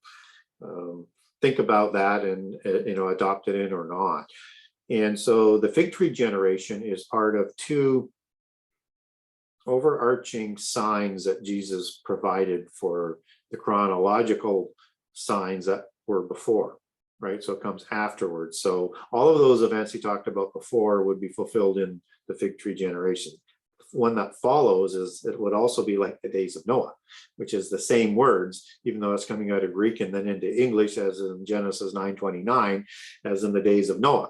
Speaker 16: think about that and adopt it in or not. And so the fig tree generation is part of two overarching signs that Jesus provided for the chronological signs that were before, right? So it comes afterwards. So all of those events he talked about before would be fulfilled in the fig tree generation. One that follows is it would also be like the days of Noah, which is the same words, even though it's coming out of Greek and then into English, as in Genesis 9:29, as in the days of Noah,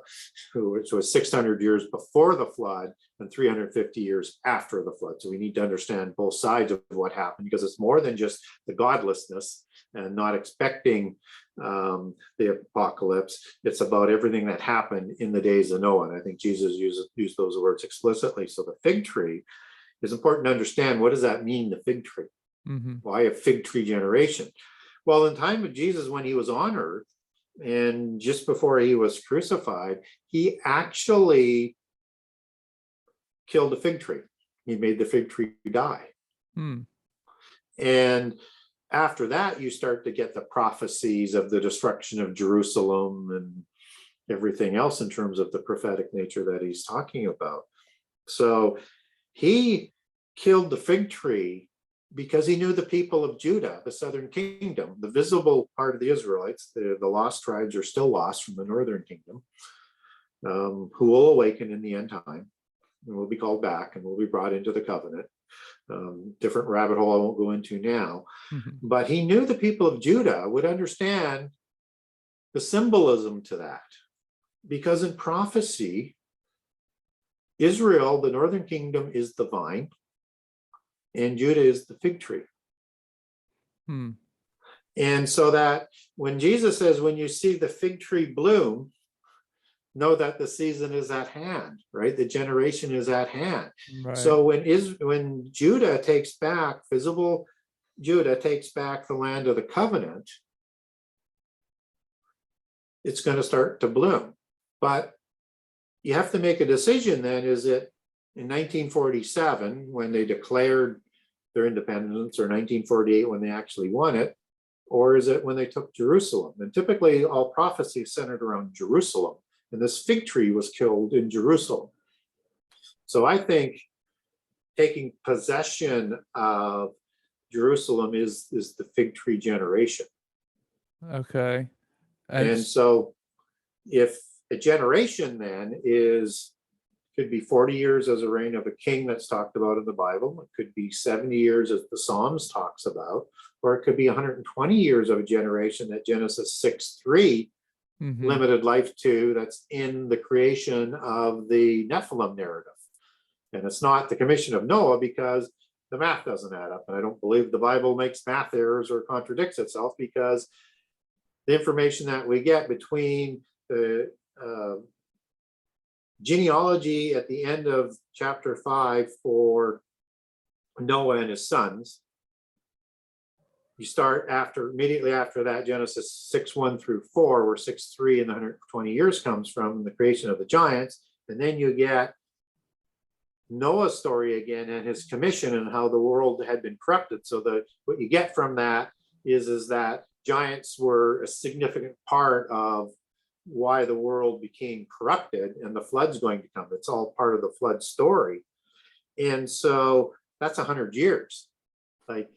Speaker 16: which was 600 years before the flood and 350 years after the flood. So we need to understand both sides of what happened, because it's more than just the godlessness and not expecting the apocalypse. It's about everything that happened in the days of Noah. And I think Jesus used those words explicitly. So the fig tree is important to understand. What does that mean, the fig tree? Why a fig tree generation? Well, in the time of Jesus, when he was on earth, And just before he was crucified, he actually killed a fig tree. He made the fig tree die. And after that, you start to get the prophecies of the destruction of Jerusalem and everything else in terms of the prophetic nature that he's talking about. So he killed the fig tree because he knew the people of Judah, the southern kingdom, the visible part of the Israelites, the lost tribes are still lost from the northern kingdom, who will awaken in the end time and will be called back and will be brought into the covenant. Different rabbit hole I won't go into now. But he knew the people of Judah would understand the symbolism to that. Because in prophecy, Israel, the northern kingdom, is the vine, and Judah is the fig tree. And so that when Jesus says, when you see the fig tree bloom, know that the season is at hand, right? The generation is at hand.
Speaker 2: Right.
Speaker 16: So when Judah takes back, visible Judah takes back the land of the covenant, it's going to start to bloom. But you have to make a decision then, is it in 1947 when they declared their independence, or 1948 when they actually won it, or is it when they took Jerusalem? And typically all prophecy is centered around Jerusalem, and this fig tree was killed in Jerusalem. So I think taking possession of Jerusalem is the fig tree generation.
Speaker 2: Okay.
Speaker 16: And so if a generation then could be 40 years as a reign of a king that's talked about in the Bible. It could be 70 years as the Psalms talks about, or it could be 120 years of a generation that Genesis 6:3 limited life to, that's in the creation of the Nephilim narrative. And it's not the commission of Noah because the math doesn't add up. And I don't believe the Bible makes math errors or contradicts itself, because the information that we get between the genealogy at the end of chapter 5 for Noah and his sons, you start immediately after that, Genesis 6:1 through 4, where 6:3 and the 120 years comes from, the creation of the giants. And then you get Noah's story again and his commission and how the world had been corrupted. So what you get from that is that giants were a significant part of why the world became corrupted, and the flood's going to come. It's all part of the flood story. And so that's 100 years. Like,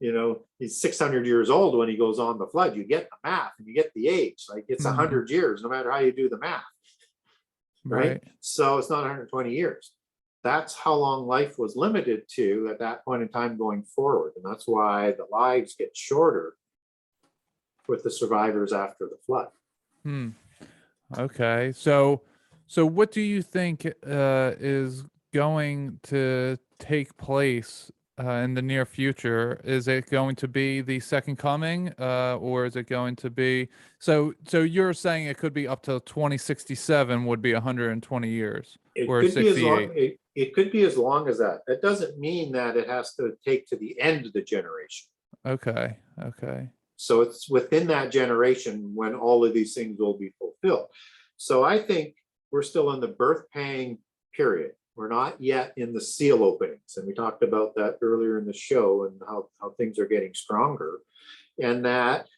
Speaker 16: he's 600 years old when he goes on the flood. You get the math and you get the age. Like, it's 100 years, no matter how you do the math. Right? So it's not 120 years. That's how long life was limited to at that point in time going forward. And that's why the lives get shorter with the survivors after the flood.
Speaker 2: Okay. So what do you think is going to take place in the near future? Is it going to be the second coming, or is it going to be so you're saying it could be up to 2067 would be 120 years, or
Speaker 16: It could
Speaker 2: 68?
Speaker 16: be as long, it could be as long as that. That doesn't mean that it has to take to the end of the generation.
Speaker 2: Okay.
Speaker 16: So it's within that generation when all of these things will be fulfilled. So I think we're still in the birth pang period. We're not yet in the seal openings. And we talked about that earlier in the show, and how things are getting stronger. And that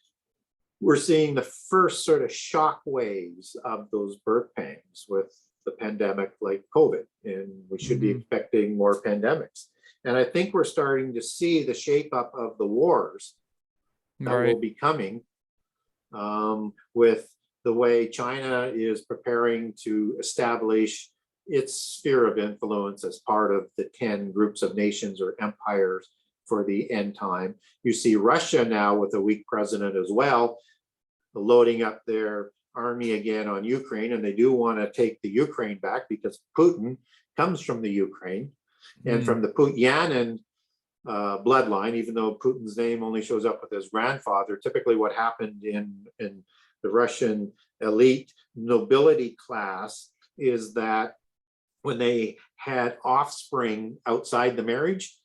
Speaker 16: we're seeing the first sort of shock waves of those birth pangs with the pandemic like COVID. And we should be expecting more pandemics. And I think we're starting to see the shape up of the wars that will be coming, with the way China is preparing to establish its sphere of influence as part of the 10 groups of nations or empires for the end time. You see Russia now with a weak president as well, loading up their army again on Ukraine, and they do want to take the Ukraine back because Putin comes from the Ukraine and from the Putyanin bloodline, even though Putin's name only shows up with his grandfather. Typically what happened in the Russian elite nobility class is that when they had offspring outside the marriage,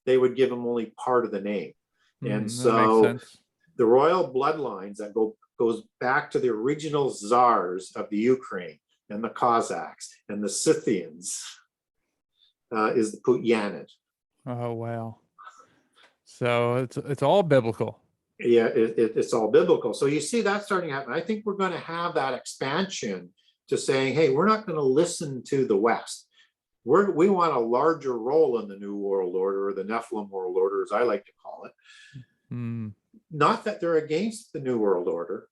Speaker 16: they would give them only part of the name. And so the royal bloodlines that go goes back to the original czars of the Ukraine and the Cossacks and the Scythians, is the Putyanid.
Speaker 2: Oh, wow. So it's all biblical.
Speaker 16: Yeah, it's all biblical. So you see that starting to happen. I think we're going to have that expansion to saying, hey, we're not going to listen to the West. We want a larger role in the New World Order, or the Nephilim World Order, as I like to call it.
Speaker 2: Mm.
Speaker 16: Not that they're against the New World Order.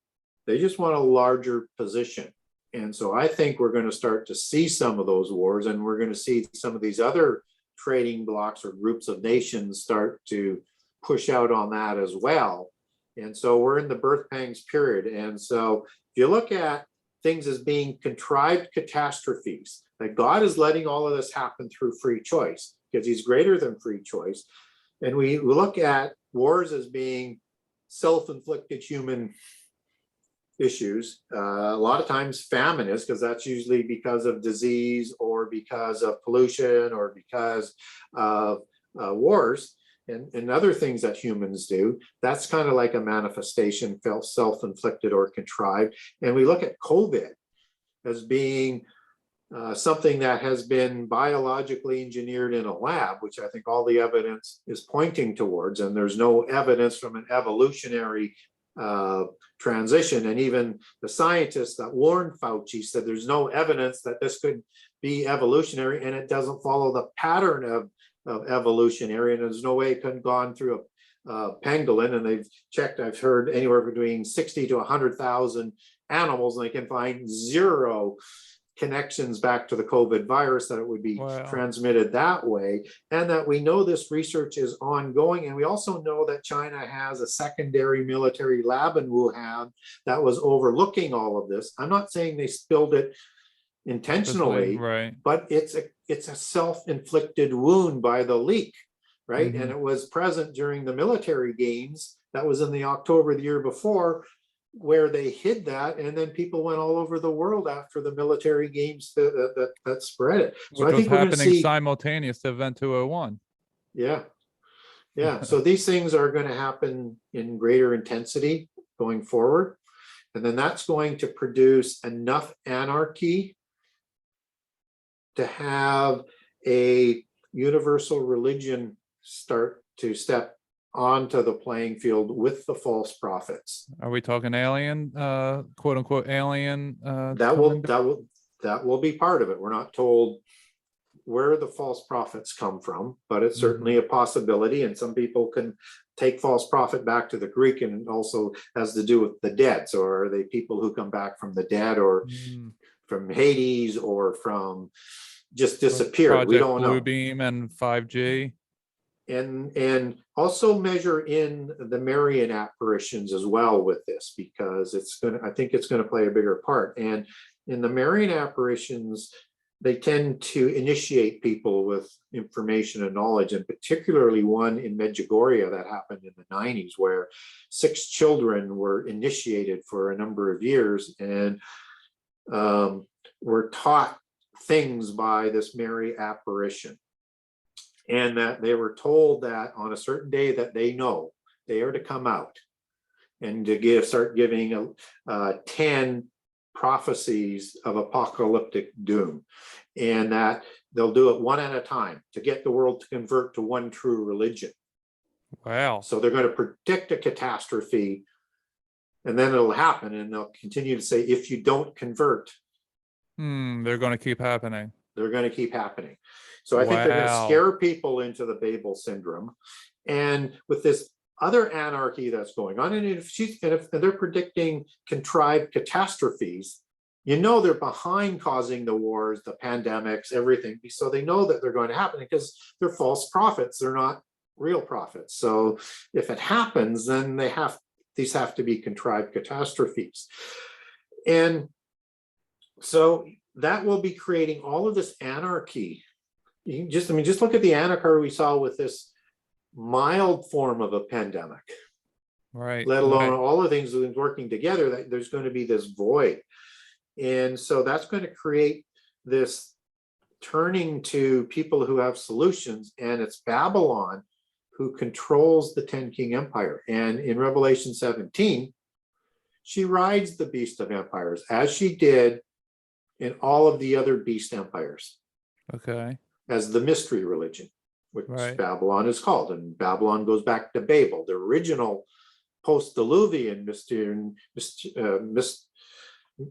Speaker 16: They just want a larger position. And so I think we're going to start to see some of those wars, and we're going to see some of these other trading blocks or groups of nations start to push out on that as well. And so we're in the birth pangs period. And so if you look at things as being contrived catastrophes, that God is letting all of this happen through free choice, because he's greater than free choice. And we look at wars as being self-inflicted human issues. A lot of times famine is, because that's usually because of disease or because of pollution or because of wars and other things that humans do. That's kind of like a manifestation, felt self-inflicted or contrived. And we look at COVID as being something that has been biologically engineered in a lab, which I think all the evidence is pointing towards. And there's no evidence from an evolutionary transition. And even the scientists that warned Fauci said there's no evidence that this could be evolutionary, and it doesn't follow the pattern of evolutionary, and there's no way it could have gone through a pangolin. And they've checked, I've heard, anywhere between 60 to 100,000 animals, and they can find zero connections back to the COVID virus, that it would be transmitted that way. And that we know this research is ongoing. And we also know that China has a secondary military lab in Wuhan that was overlooking all of this. I'm not saying they spilled it intentionally,
Speaker 2: right,
Speaker 16: but it's a self-inflicted wound by the leak, right?
Speaker 2: Mm-hmm.
Speaker 16: And it was present during the military games. That was in the October the year before, where they hid that, and then people went all over the world after the military games that spread it. So
Speaker 2: which
Speaker 16: I think
Speaker 2: was
Speaker 16: we're going to
Speaker 2: happening
Speaker 16: see
Speaker 2: simultaneous to Event 201.
Speaker 16: Yeah. So these things are going to happen in greater intensity going forward, and then that's going to produce enough anarchy to have a universal religion start to step onto the playing field with the false prophets.
Speaker 2: Are we talking alien, quote unquote alien?
Speaker 16: That will be part of it. We're not told where the false prophets come from, but it's certainly a possibility. And some people can take false prophet back to the Greek, and also has to do with the dead. So are they people who come back from the dead, or from Hades, or from just disappeared?
Speaker 2: Project
Speaker 16: we don't know.
Speaker 2: Bluebeam and 5G.
Speaker 16: And also measure in the Marian apparitions as well with this, because I think it's going to play a bigger part. And in the Marian apparitions, they tend to initiate people with information and knowledge, and particularly one in Medjugorje that happened in the 90s, where 6 children were initiated for a number of years and were taught things by this Mary apparition. And that they were told that on a certain day that they know, they are to come out and to start giving 10 prophecies of apocalyptic doom, and that they'll do it one at a time to get the world to convert to one true religion.
Speaker 2: Wow.
Speaker 16: So they're going to predict a catastrophe, and then it'll happen, and they'll continue to say, if you don't convert,
Speaker 2: they're going to keep happening.
Speaker 16: They're going to keep happening. So I think they're going to scare people into the Babel syndrome. And with this other anarchy that's going on, and if they're predicting contrived catastrophes, they're behind causing the wars, the pandemics, everything. So they know that they're going to happen, because they're false prophets. They're not real prophets. So if it happens, then these have to be contrived catastrophes. And so that will be creating all of this anarchy. Just look at the anarchy we saw with this mild form of a pandemic,
Speaker 2: right?
Speaker 16: Let alone all the things working together. That there's going to be this void, and so that's going to create this turning to people who have solutions, and it's Babylon who controls the 10 King Empire. And in Revelation 17, she rides the beast of empires, as she did in all of the other beast empires.
Speaker 2: Okay.
Speaker 16: As the mystery religion, which
Speaker 2: Right.
Speaker 16: Babylon is called. And Babylon goes back to Babel, the original post-Diluvian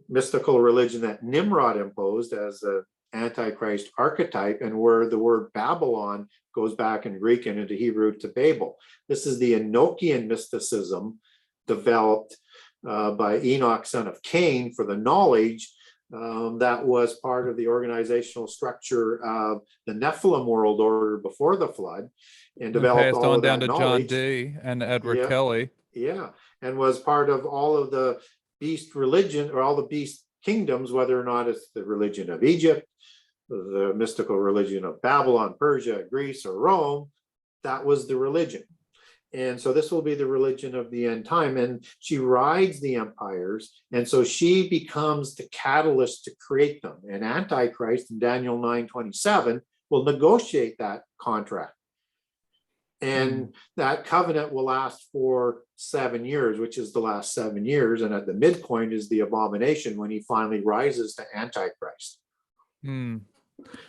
Speaker 16: mystical religion that Nimrod imposed as the Antichrist archetype, and where the word Babylon goes back in Greek and into Hebrew to Babel. This is the Enochian mysticism developed by Enoch, son of Cain, for the knowledge that was part of the organizational structure of the Nephilim world order before the flood, and developed
Speaker 2: passed
Speaker 16: all
Speaker 2: on
Speaker 16: of
Speaker 2: down
Speaker 16: that
Speaker 2: to
Speaker 16: knowledge.
Speaker 2: John D. and Edward
Speaker 16: Yeah.
Speaker 2: Kelly.
Speaker 16: Yeah, and was part of all of the beast religion, or all the beast kingdoms, whether or not it's the religion of Egypt, the mystical religion of Babylon, Persia, Greece, or Rome. That was the religion. And so this will be the religion of the end time. And she rides the empires. And so she becomes the catalyst to create them. And Antichrist in Daniel 9:27 will negotiate that contract. And that covenant will last for 7 years, which is the last 7 years. And at the midpoint is the abomination, when he finally rises to Antichrist.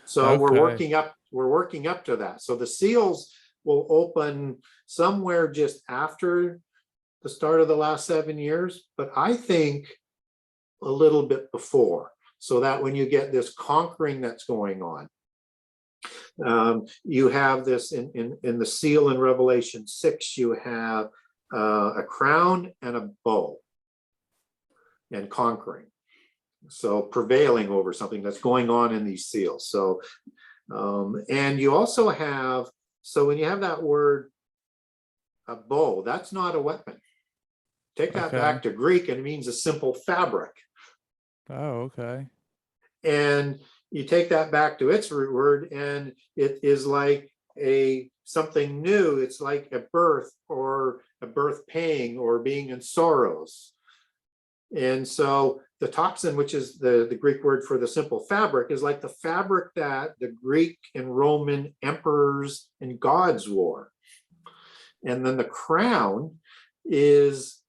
Speaker 16: So we're working up to that. So the seals will open somewhere just after the start of the last 7 years, but I think a little bit before, so that when you get this conquering that's going on, you have this in the seal in Revelation 6, you have a crown and a bow, and conquering. So prevailing over something that's going on in these seals. So, and you also have, so when you have that word, a bow, that's not a weapon. Take that back to Greek, and it means a simple fabric.
Speaker 2: Oh, okay.
Speaker 16: And you take that back to its root word, and it is like something new. It's like a birth, or a birth pang, or being in sorrows. And so the toxin, which is the Greek word for the simple fabric, is like the fabric that the Greek and Roman emperors and gods wore. And then the crown is,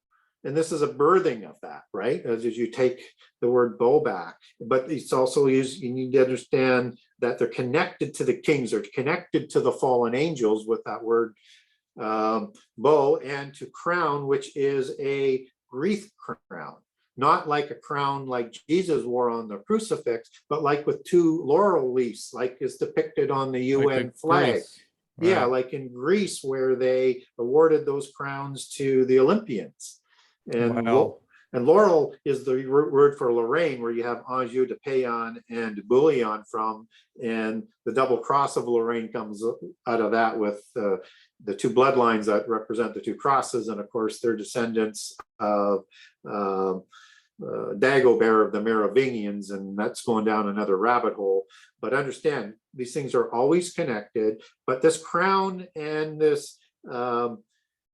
Speaker 16: and this is a birthing of that, right? As you take the word bow back, but it's also used, you need to understand that they're connected to the kings, or connected to the fallen angels with that word bow, and to crown, which is a wreath crown. Not like a crown like Jesus wore on the crucifix, but like with two laurel leaves, like is depicted on the UN flag.
Speaker 2: Greece.
Speaker 16: Yeah, like in Greece, where they awarded those crowns to the Olympians. And and laurel is the word for Lorraine, where you have Anjou de Payon and Bouillon from, and the double cross of Lorraine comes out of that, with the two bloodlines that represent the two crosses, and of course they're descendants of Dagobert of the Merovingians, and that's going down another rabbit hole. But understand, these things are always connected. But this crown and this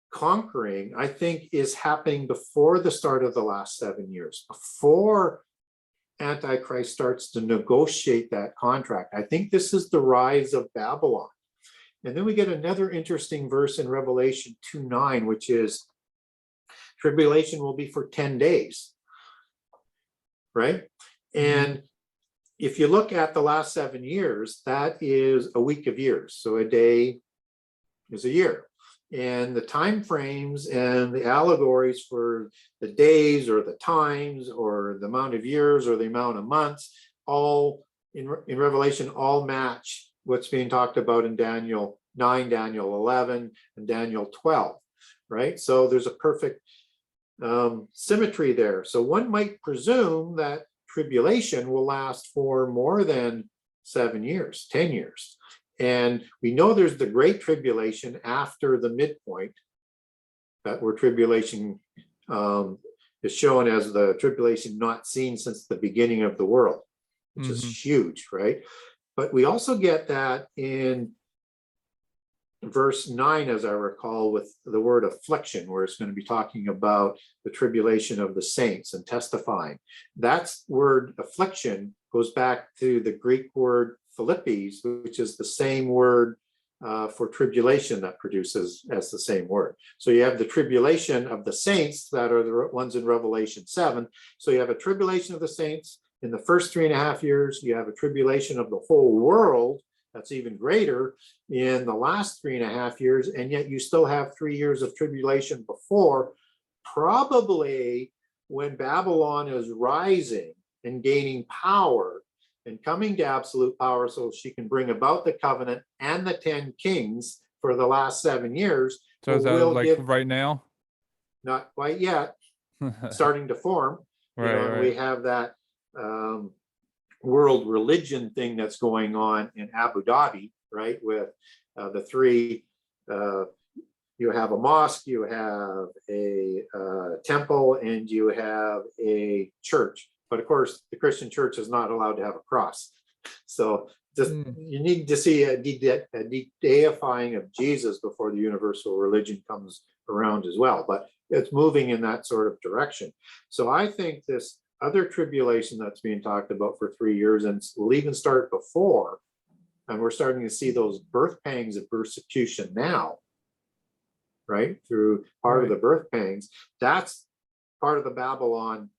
Speaker 16: conquering, I think, is happening before the start of the last 7 years, before Antichrist starts to negotiate that contract. I think this is the rise of Babylon. And then we get another interesting verse in Revelation 2:9, which is, tribulation will be for 10 days, right? And if you look at the last 7 years, that is a week of years. So a day is a year. And the time frames and the allegories for the days, or the times, or the amount of years, or the amount of months, all in Revelation, all match what's being talked about in Daniel 9, Daniel 11, and Daniel 12, right? So there's a perfect symmetry there. So one might presume that tribulation will last for more than 7 years, 10 years. And we know there's the great tribulation after the midpoint, that where tribulation is shown as the tribulation not seen since the beginning of the world, which is huge, right? But we also get that in verse 9, as I recall, with the word affliction, where it's going to be talking about the tribulation of the saints and testifying. That word affliction goes back to the Greek word Philippes, which is the same word for tribulation that produces as the same word. So you have the tribulation of the saints that are the ones in Revelation 7. So you have a tribulation of the saints in the first 3.5 years. You have a tribulation of the whole world that's even greater in the last 3.5 years. And yet you still have 3 years of tribulation before, probably when Babylon is rising and gaining power and coming to absolute power so she can bring about the covenant and the 10 kings for the last 7 years.
Speaker 2: So is that like right now?
Speaker 16: Not quite yet. Starting to form.
Speaker 2: Right,
Speaker 16: and we have that world religion thing that's going on in Abu Dhabi, right? With the three, you have a mosque, you have a temple, and you have a church. But of course, the Christian church is not allowed to have a cross. So just you need to see a deifying of Jesus before the universal religion comes around as well. But it's moving in that sort of direction. So I think this other tribulation that's being talked about for 3 years, and will even start before, and we're starting to see those birth pangs of persecution now, right? Through part of the birth pangs, that's part of the Babylon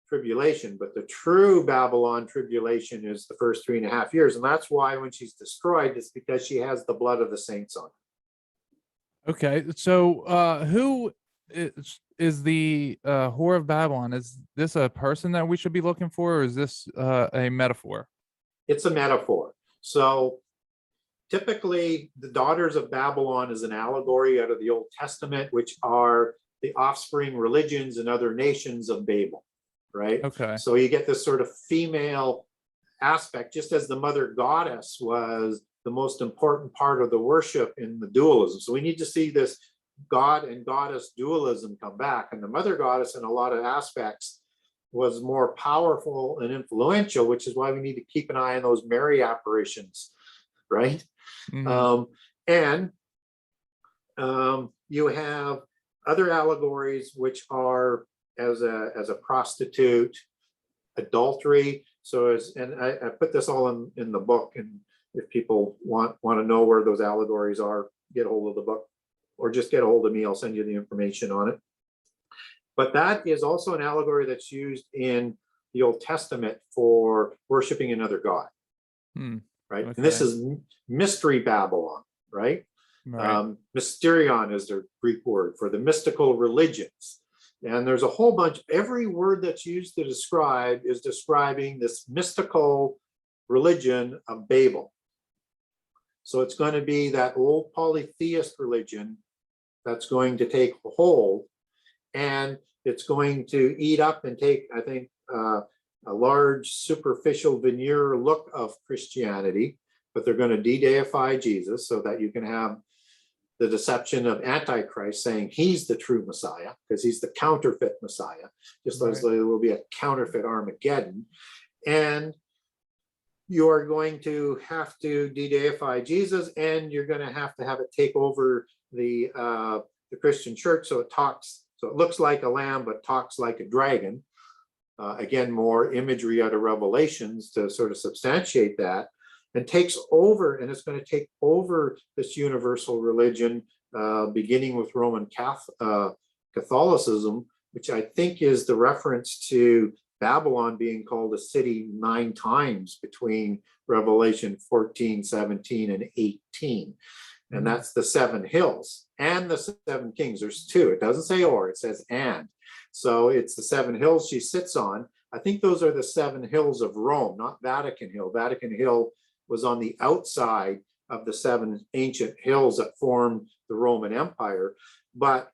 Speaker 16: tribulation. But the true Babylon tribulation is the first 3.5 years. And that's why when she's destroyed, it's because she has the blood of the saints on her.
Speaker 2: Okay. So who is the whore of Babylon? Is this a person that we should be looking for, or is this a metaphor?
Speaker 16: It's a metaphor. So typically the daughters of Babylon is an allegory out of the Old Testament, which are the offspring religions and other nations of Babel. Right.
Speaker 2: Okay.
Speaker 16: So you get this sort of female aspect, just as the mother goddess was the most important part of the worship in the dualism. So we need to see this God and goddess dualism come back. And the mother goddess, in a lot of aspects, was more powerful and influential, which is why we need to keep an eye on those Mary apparitions. Right.
Speaker 2: Mm-hmm.
Speaker 16: You have other allegories, which are as a prostitute, adultery. So I put this all in the book, and if people want to know where those allegories are, get a hold of the book, or just get a hold of me. I'll send you the information on it. But that is also an allegory that's used in the Old Testament for worshiping another god, right?
Speaker 2: Okay.
Speaker 16: And this is Mystery Babylon, right? Mysterion is their Greek word for the mystical religions. And there's a whole bunch, every word that's used to describe is describing this mystical religion of Babel. So it's going to be that old polytheist religion that's going to take hold, and it's going to eat up and take, I think, a large superficial veneer look of Christianity, but they're going to de-deify Jesus so that you can have the deception of antichrist saying he's the true Messiah, because he's the counterfeit Messiah, just as there will be a counterfeit Armageddon. And you are going to have to de-deify Jesus, and you're going to have it take over the Christian church. So it looks like a lamb, but talks like a dragon. Again, more imagery out of Revelations to sort of substantiate that. And takes over, and it's going to take over this universal religion, beginning with Roman Catholicism, which I think is the reference to Babylon being called a city 9 times between Revelation 14, 17, and 18. And that's the 7 hills and the 7 kings. There's 2. It doesn't say or, it says and. So it's the 7 hills she sits on. I think those are the 7 hills of Rome, not Vatican Hill. Vatican Hill was on the outside of the 7 ancient hills that formed the Roman Empire. But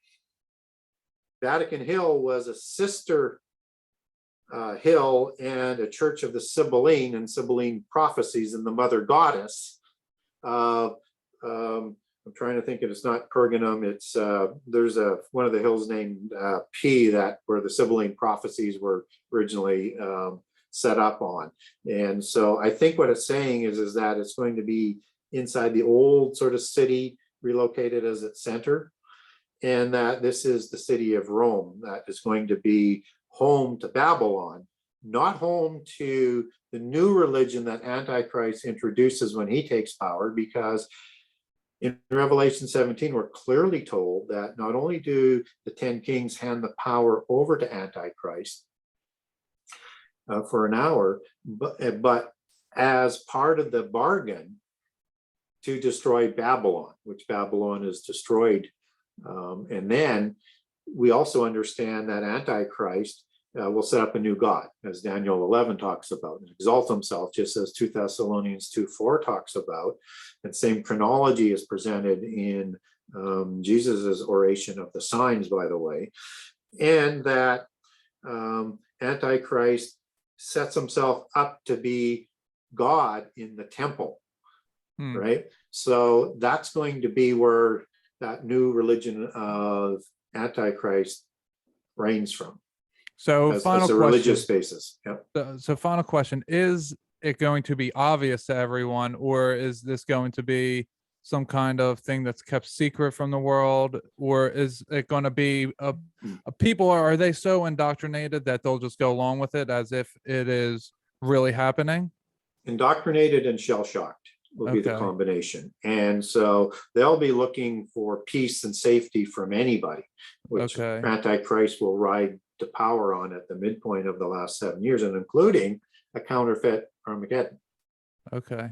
Speaker 16: Vatican Hill was a sister hill and a church of the Sibylline and Sibylline prophecies and the mother goddess. I'm trying to think if it's not Pergamum. It's there's one of the hills named P where the Sibylline prophecies were originally set up on. And so I think what it's saying is that it's going to be inside the old sort of city, relocated as its center, and that this is the city of Rome that is going to be home to Babylon, not home to the new religion that Antichrist introduces when he takes power, because In Revelation 17, we're clearly told that not only do the 10 kings hand the power over to Antichrist for an hour, but as part of the bargain to destroy Babylon, which Babylon is destroyed. And then we also understand that Antichrist will set up a new God, as Daniel 11 talks about, and exalt himself, just as 2 Thessalonians 2:4 talks about. And same chronology is presented in Jesus's oration of the signs, by the way, and that Antichrist sets himself up to be God in the temple, right? So that's going to be where that new religion of Antichrist reigns from.
Speaker 2: So
Speaker 16: as
Speaker 2: final
Speaker 16: a
Speaker 2: question.
Speaker 16: Religious basis. Yep.
Speaker 2: So final question, is it going to be obvious to everyone, or is this going to be some kind of thing that's kept secret from the world, or is it going to be a people, are they so indoctrinated that they'll just go along with it as if it is really happening?
Speaker 16: Indoctrinated and shell-shocked will be the combination. And so they'll be looking for peace and safety from anybody, which Antichrist will ride to power on at the midpoint of the last 7 years, and including a counterfeit Armageddon.
Speaker 2: Okay.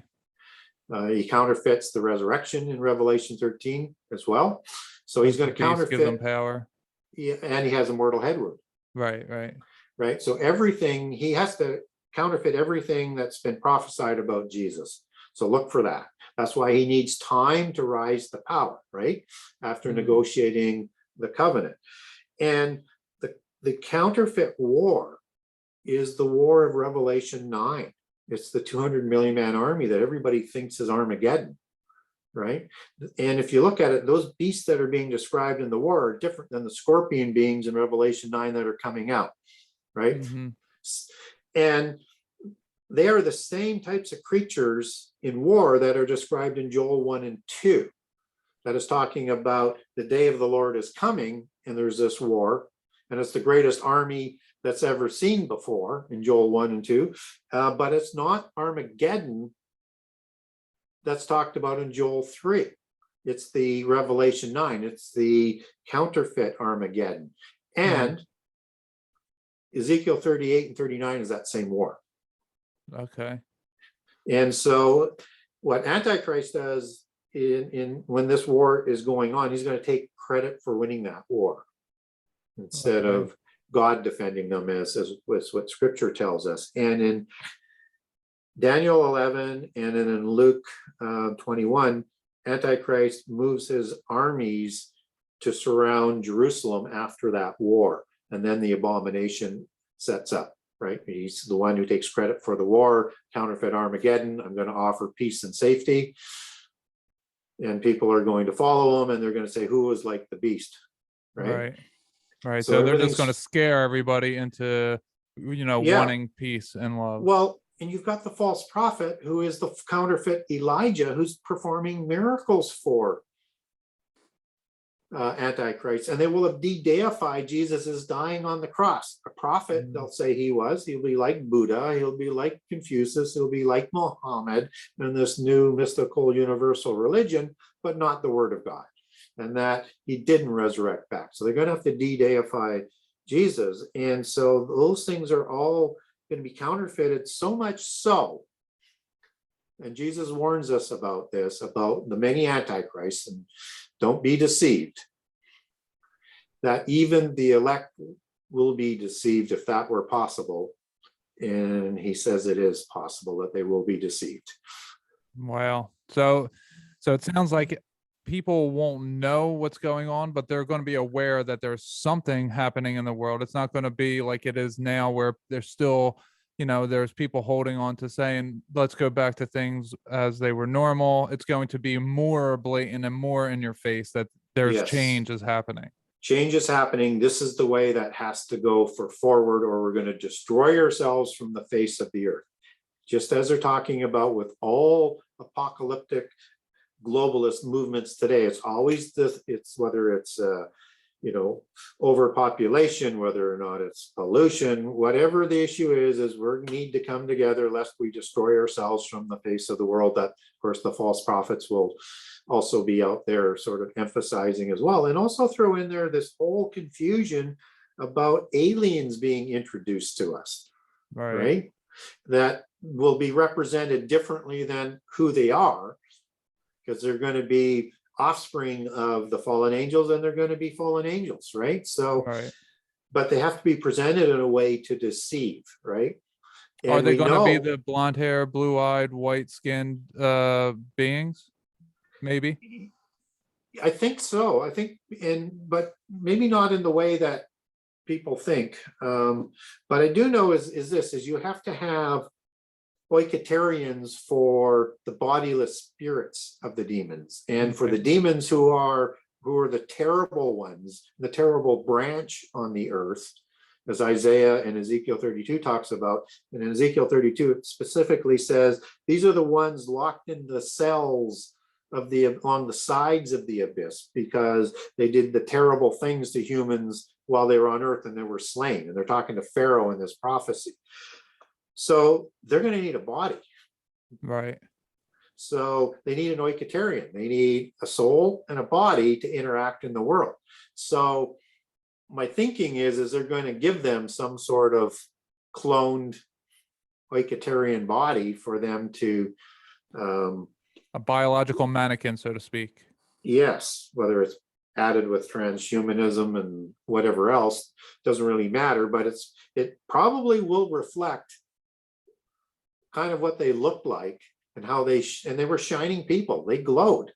Speaker 16: He counterfeits the resurrection in Revelation 13 as well. So he's going to counterfeit.
Speaker 2: Give them power.
Speaker 16: Yeah, and he has a mortal head wound. Right. So everything, he has to counterfeit everything that's been prophesied about Jesus. So look for that. That's why he needs time to rise to power, right? After negotiating the covenant. And the counterfeit war is the war of Revelation 9. It's the 200 million man army that everybody thinks is Armageddon, right? And if you look at it, those beasts that are being described in the war are different than the scorpion beings in Revelation 9 that are coming out, right? And they are the same types of creatures in war that are described in Joel 1 and 2. That is talking about the day of the Lord is coming, and there's this war, and it's the greatest army that's ever seen before in Joel 1 and 2. But it's not Armageddon that's talked about in Joel 3. It's the Revelation 9. It's the counterfeit Armageddon. And Ezekiel 38 and 39 is that same war.
Speaker 2: Okay.
Speaker 16: And so what Antichrist does in when this war is going on, he's going to take credit for winning that war instead of God defending them, as what Scripture tells us. And in Daniel 11 and then in Luke 21, Antichrist moves his armies to surround Jerusalem after that war. And then the abomination sets up, right? He's the one who takes credit for the war, counterfeit Armageddon. I'm going to offer peace and safety. And people are going to follow him, and they're going to say, who was like the beast, right?
Speaker 2: Right. So they're just going to scare everybody into, wanting peace and love.
Speaker 16: Well, and you've got the false prophet who is the counterfeit Elijah, who's performing miracles for Antichrist. And they will have de-deified Jesus as dying on the cross. A prophet, they'll say he was. He'll be like Buddha. He'll be like Confucius. He'll be like Muhammad in this new mystical universal religion, but not the word of God. And that he didn't resurrect back. So they're going to have to de-deify Jesus. And so those things are all going to be counterfeited, so much so. And Jesus warns us about this, about the many antichrists, and don't be deceived, that even the elect will be deceived if that were possible. And he says it is possible that they will be deceived.
Speaker 2: Wow. So it sounds like people won't know what's going on, but they're going to be aware that there's something happening in the world. It's not going to be like it is now, where there's still, there's people holding on to saying, let's go back to things as they were normal. It's going to be more blatant and more in your face that there's change is happening.
Speaker 16: Change is happening. This is the way that has to go for forward, or we're going to destroy ourselves from the face of the earth. Just as they're talking about with all apocalyptic globalist movements today, it's always this, it's whether it's overpopulation, whether or not it's pollution, whatever the issue is we need to come together lest we destroy ourselves from the face of the world. That, of course, the false prophets will also be out there sort of emphasizing as well. And also throw in there this whole confusion about aliens being introduced to us, right? That will be represented differently than who they are, because they're going to be offspring of the fallen angels, and they're going to be fallen angels, right? So, but they have to be presented in a way to deceive, right? And
Speaker 2: are they going to be the blonde hair, blue eyed, white skinned beings? Maybe.
Speaker 16: I think so. I think, but maybe not in the way that people think. But I do know is you have to have oikatarians for the bodiless spirits of the demons, and for the demons who are the terrible ones, the terrible branch on the earth, as Isaiah and Ezekiel 32 talks about. And in Ezekiel 32, it specifically says, these are the ones locked in the cells on the sides of the abyss, because they did the terrible things to humans while they were on earth and they were slain. And they're talking to Pharaoh in this prophecy. So they're going to need a body.
Speaker 2: Right.
Speaker 16: So they need an oikatarian. They need a soul and a body to interact in the world. So my thinking is they're going to give them some sort of cloned oikatarian body for them to...
Speaker 2: a biological mannequin, so to speak.
Speaker 16: Yes, whether it's added with transhumanism and whatever else, doesn't really matter, but it probably will reflect kind of what they looked like and how they were shining people. They glowed,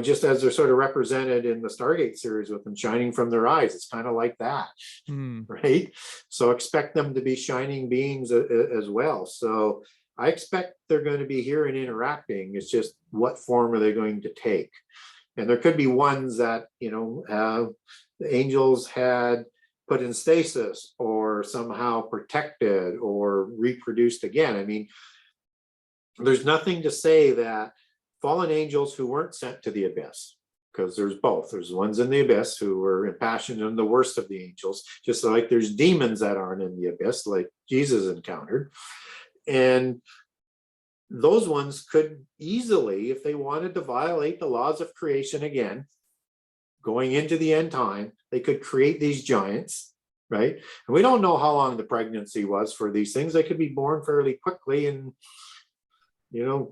Speaker 16: just as they're sort of represented in the Stargate series with them shining from their eyes. It's kind of like that, right? So expect them to be shining beings as well. So I expect they're going to be here and interacting. It's just what form are they going to take? And there could be ones that, the angels had put in stasis or somehow protected or reproduced again. I mean, there's nothing to say that fallen angels who weren't sent to the abyss, because there's both. There's ones in the abyss who were impassioned and the worst of the angels, just like there's demons that aren't in the abyss, like Jesus encountered. And those ones could easily, if they wanted to violate the laws of creation again, going into the end time, they could create these giants, right? And we don't know how long the pregnancy was for these things. They could be born fairly quickly and,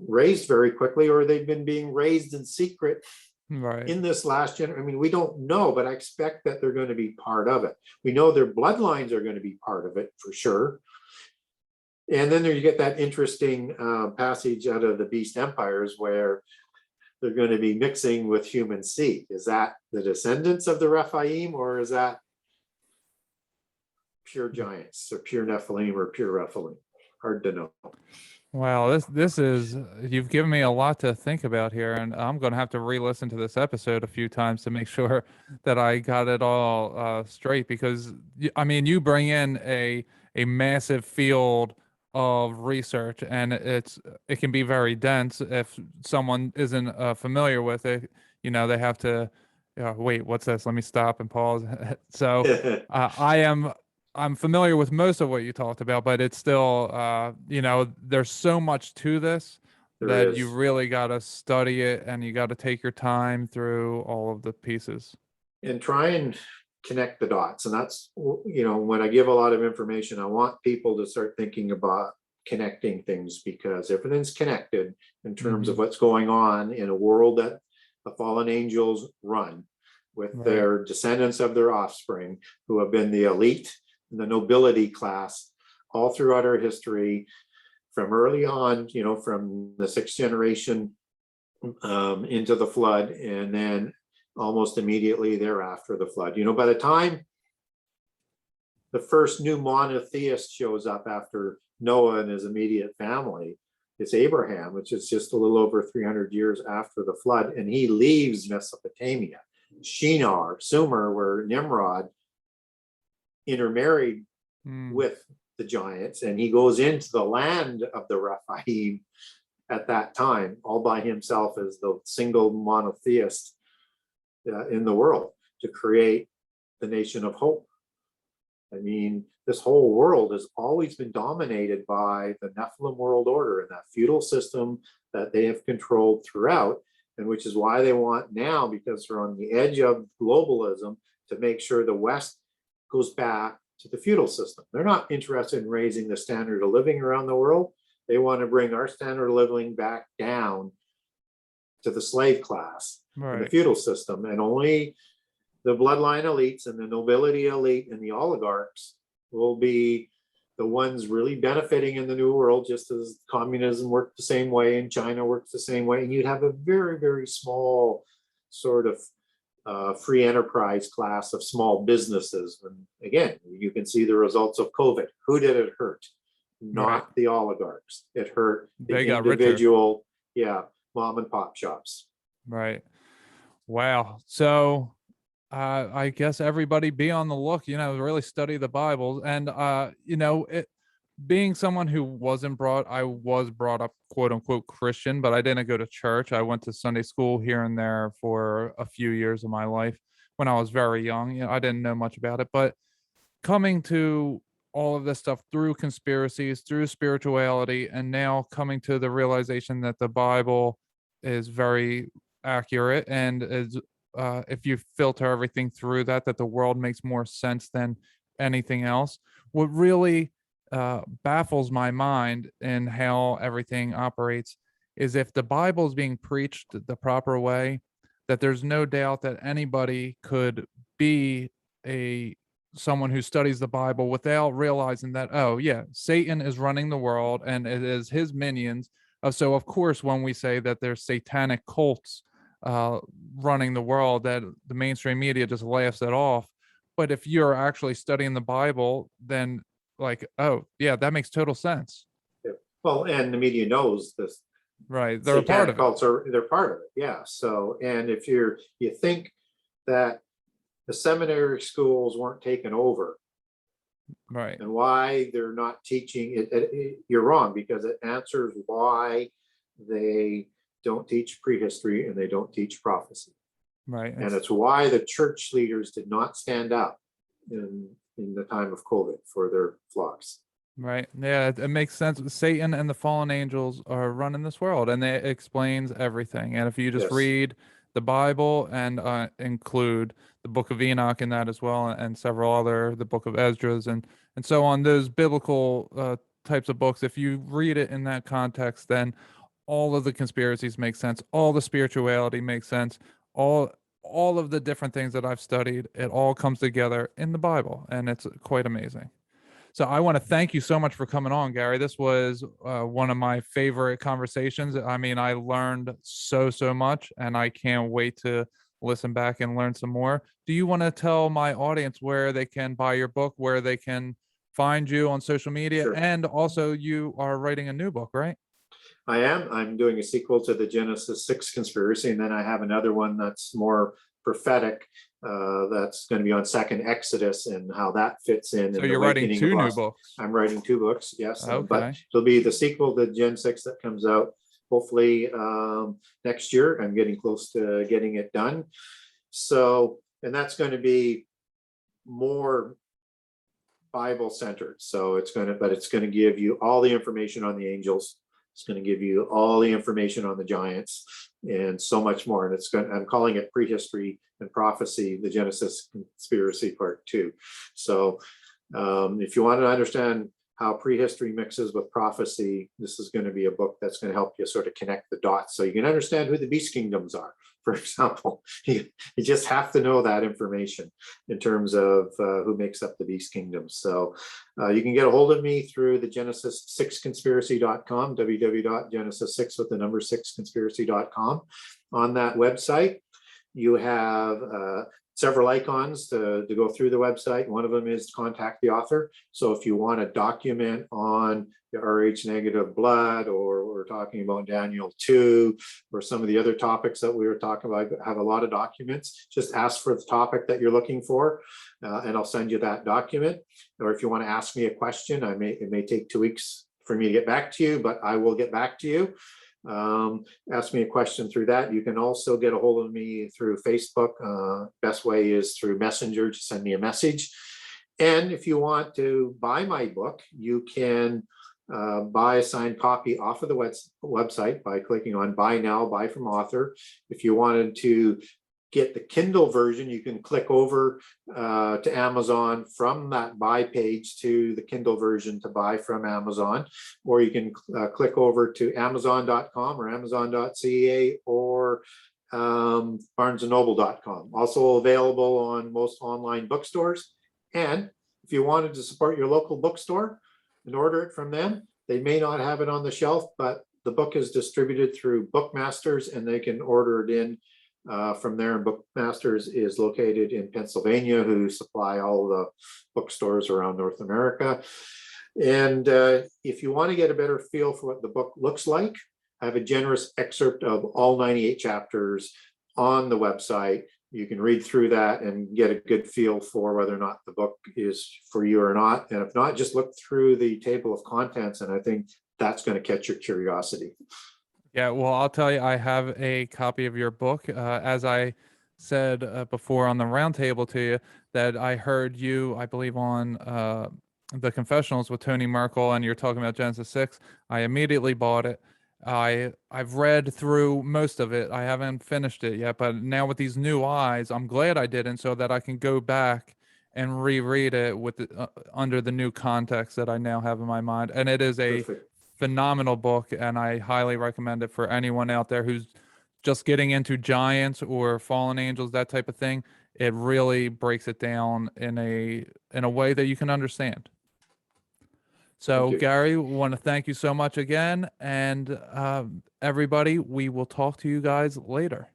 Speaker 16: raised very quickly, or they've been being raised in secret in this last generation. I mean, we don't know, but I expect that they're going to be part of it. We know their bloodlines are going to be part of it for sure. And then there you get that interesting passage out of the Beast Empires where they're going to be mixing with human seed. Is that the descendants of the Raphaim, or is that pure giants or pure Nephilim or pure Rephilim? Hard to know.
Speaker 2: Wow, this is, you've given me a lot to think about here, and I'm going to have to re-listen to this episode a few times to make sure that I got it all straight, because I mean, you bring in a massive field of research, and it can be very dense if someone isn't familiar with it. They have to wait, what's this? Let me stop and pause. So I'm familiar with most of what you talked about, but it's still, there's so much to this that you really got to study it, and you got to take your time through all of the pieces.
Speaker 16: And try and connect the dots. And that's, when I give a lot of information, I want people to start thinking about connecting things, because everything's connected in terms of what's going on in a world that the fallen angels run with their descendants of their offspring, who have been the elite and the nobility class all throughout our history, from early on, from the 6th generation into the flood, and then almost immediately thereafter the flood. By the time the first new monotheist shows up after Noah and his immediate family, it's Abraham, which is just a little over 300 years after the flood, and he leaves Mesopotamia, Shinar, Sumer, where Nimrod intermarried with the giants, and he goes into the land of the Raphaim at that time, all by himself as the single monotheist in the world. to create the nation of hope. I mean, this whole world has always been dominated by the Nephilim world order and that feudal system that they have controlled throughout, and which is why they want now, because they're on the edge of globalism, to make sure the West goes back to the feudal system. They're not interested in raising the standard of living around the world. They want to bring our standard of living back down to the slave class, and the feudal system, and only the bloodline elites and the nobility elite and the oligarchs will be the ones really benefiting in the new world, just as communism worked the same way and China works the same way. And you'd have a very, very small sort of free enterprise class of small businesses. And again, you can see the results of COVID. Who did it hurt? Not the oligarchs. It hurt the individual, mom and pop shops.
Speaker 2: Right. Wow. So I guess everybody be on the look, really study the Bible. And, being someone who I was brought up, quote unquote, Christian, but I didn't go to church. I went to Sunday school here and there for a few years of my life when I was very young. I didn't know much about it, but coming to all of this stuff through conspiracies, through spirituality, and now coming to the realization that the Bible is very accurate, and is if you filter everything through that the world makes more sense than anything else. What really baffles my mind in how everything operates is if the Bible is being preached the proper way, that there's no doubt that anybody could be someone who studies the Bible without realizing that, oh yeah, Satan is running the world and it is his minions. So of course, when we say that there's satanic cults running the world, that the mainstream media just laughs it off. But if you're actually studying the Bible, then oh yeah, that makes total sense.
Speaker 16: Yeah. Well, and the media knows this.
Speaker 2: Right, they're a part of it.
Speaker 16: They're part of it. Yeah. So, and if you think that the seminary schools weren't taken over,
Speaker 2: right,
Speaker 16: and why they're not teaching it, you're wrong, because it answers why they don't teach prehistory and they don't teach prophecy.
Speaker 2: Right.
Speaker 16: And it's why the church leaders did not stand up in the time of COVID for their flocks.
Speaker 2: Right. Yeah, it makes sense. Satan and the fallen angels are running this world, and it explains everything. And if you just read the Bible and include the book of Enoch in that as well, and several other, the book of Esdras and so on, those biblical types of books, if you read it in that context, then all of the conspiracies make sense. All the spirituality makes sense. All of the different things that I've studied, it all comes together in the Bible, and it's quite amazing. So I want to thank you so much for coming on, Gary. This was one of my favorite conversations. I mean, I learned so much, and I can't wait to listen back and learn some more. Do you want to tell my audience where they can buy your book, where they can find you on social media?
Speaker 16: Sure.
Speaker 2: And also, you are writing a new book, right?
Speaker 16: I am. I'm doing a sequel to the Genesis 6 conspiracy, and then I have another one that's more prophetic. That's going to be on Second Exodus and how that fits in.
Speaker 2: So you're writing two new books.
Speaker 16: I'm writing 2 books, yes.
Speaker 2: Okay.
Speaker 16: But it'll be the sequel to Gen 6 that comes out hopefully next year. I'm getting close to getting it done. So, and that's going to be more Bible centered. So it's going to give you all the information on the angels. It's going to give you all the information on the giants and so much more. And I'm calling it Prehistory and Prophecy, the Genesis Conspiracy Part 2. So if you want to understand how prehistory mixes with prophecy, this is going to be a book that's going to help you sort of connect the dots so you can understand who the beast kingdoms are. For example, you just have to know that information in terms of who makes up the beast kingdoms. So you can get a hold of me through the Genesis6conspiracy.com, www.genesis6 with the number 6conspiracy.com. On that website, you have several icons to go through the website. One of them is contact the author. So if you want a document on the Rh negative blood, or we're talking about Daniel 2, or some of the other topics that we were talking about, I have a lot of documents. Just ask for the topic that you're looking for, and I'll send you that document. Or if you want to ask me a question, it may take 2 weeks for me to get back to you, but I will get back to you. Ask me a question through that. You can also get a hold of me through Facebook. Best way is through Messenger. Just send me a message. And if you want to buy my book, you can buy a signed copy off of the website by clicking on Buy Now, Buy from Author. If you wanted to get the Kindle version, you can click over to Amazon from that buy page to the Kindle version to buy from Amazon, or you can click over to amazon.com or amazon.ca or barnesandnoble.com. Also available on most online bookstores. And if you wanted to support your local bookstore and order it from them, they may not have it on the shelf, but the book is distributed through Bookmasters and they can order it in from there. And Bookmasters is located in Pennsylvania, who supply all the bookstores around North America. And if you want to get a better feel for what the book looks like, I have a generous excerpt of all 98 chapters on the website. You can read through that and get a good feel for whether or not the book is for you or not. And if not, just look through the table of contents, and I think that's going to catch your curiosity.
Speaker 2: Yeah, well, I'll tell you, I have a copy of your book. As I said before on the roundtable to you, that I heard you, I believe, on the confessionals with Tony Merkel, and you're talking about Genesis 6. I immediately bought it. I've read through most of it. I haven't finished it yet, but now with these new eyes, I'm glad I didn't, so that I can go back and reread it with under the new context that I now have in my mind. And it is a phenomenal book, and I highly recommend it for anyone out there who's just getting into giants or fallen angels, that type of thing. It really breaks it down in a way that you can understand. So, Gary, we want to thank you so much again. And everybody, we will talk to you guys later.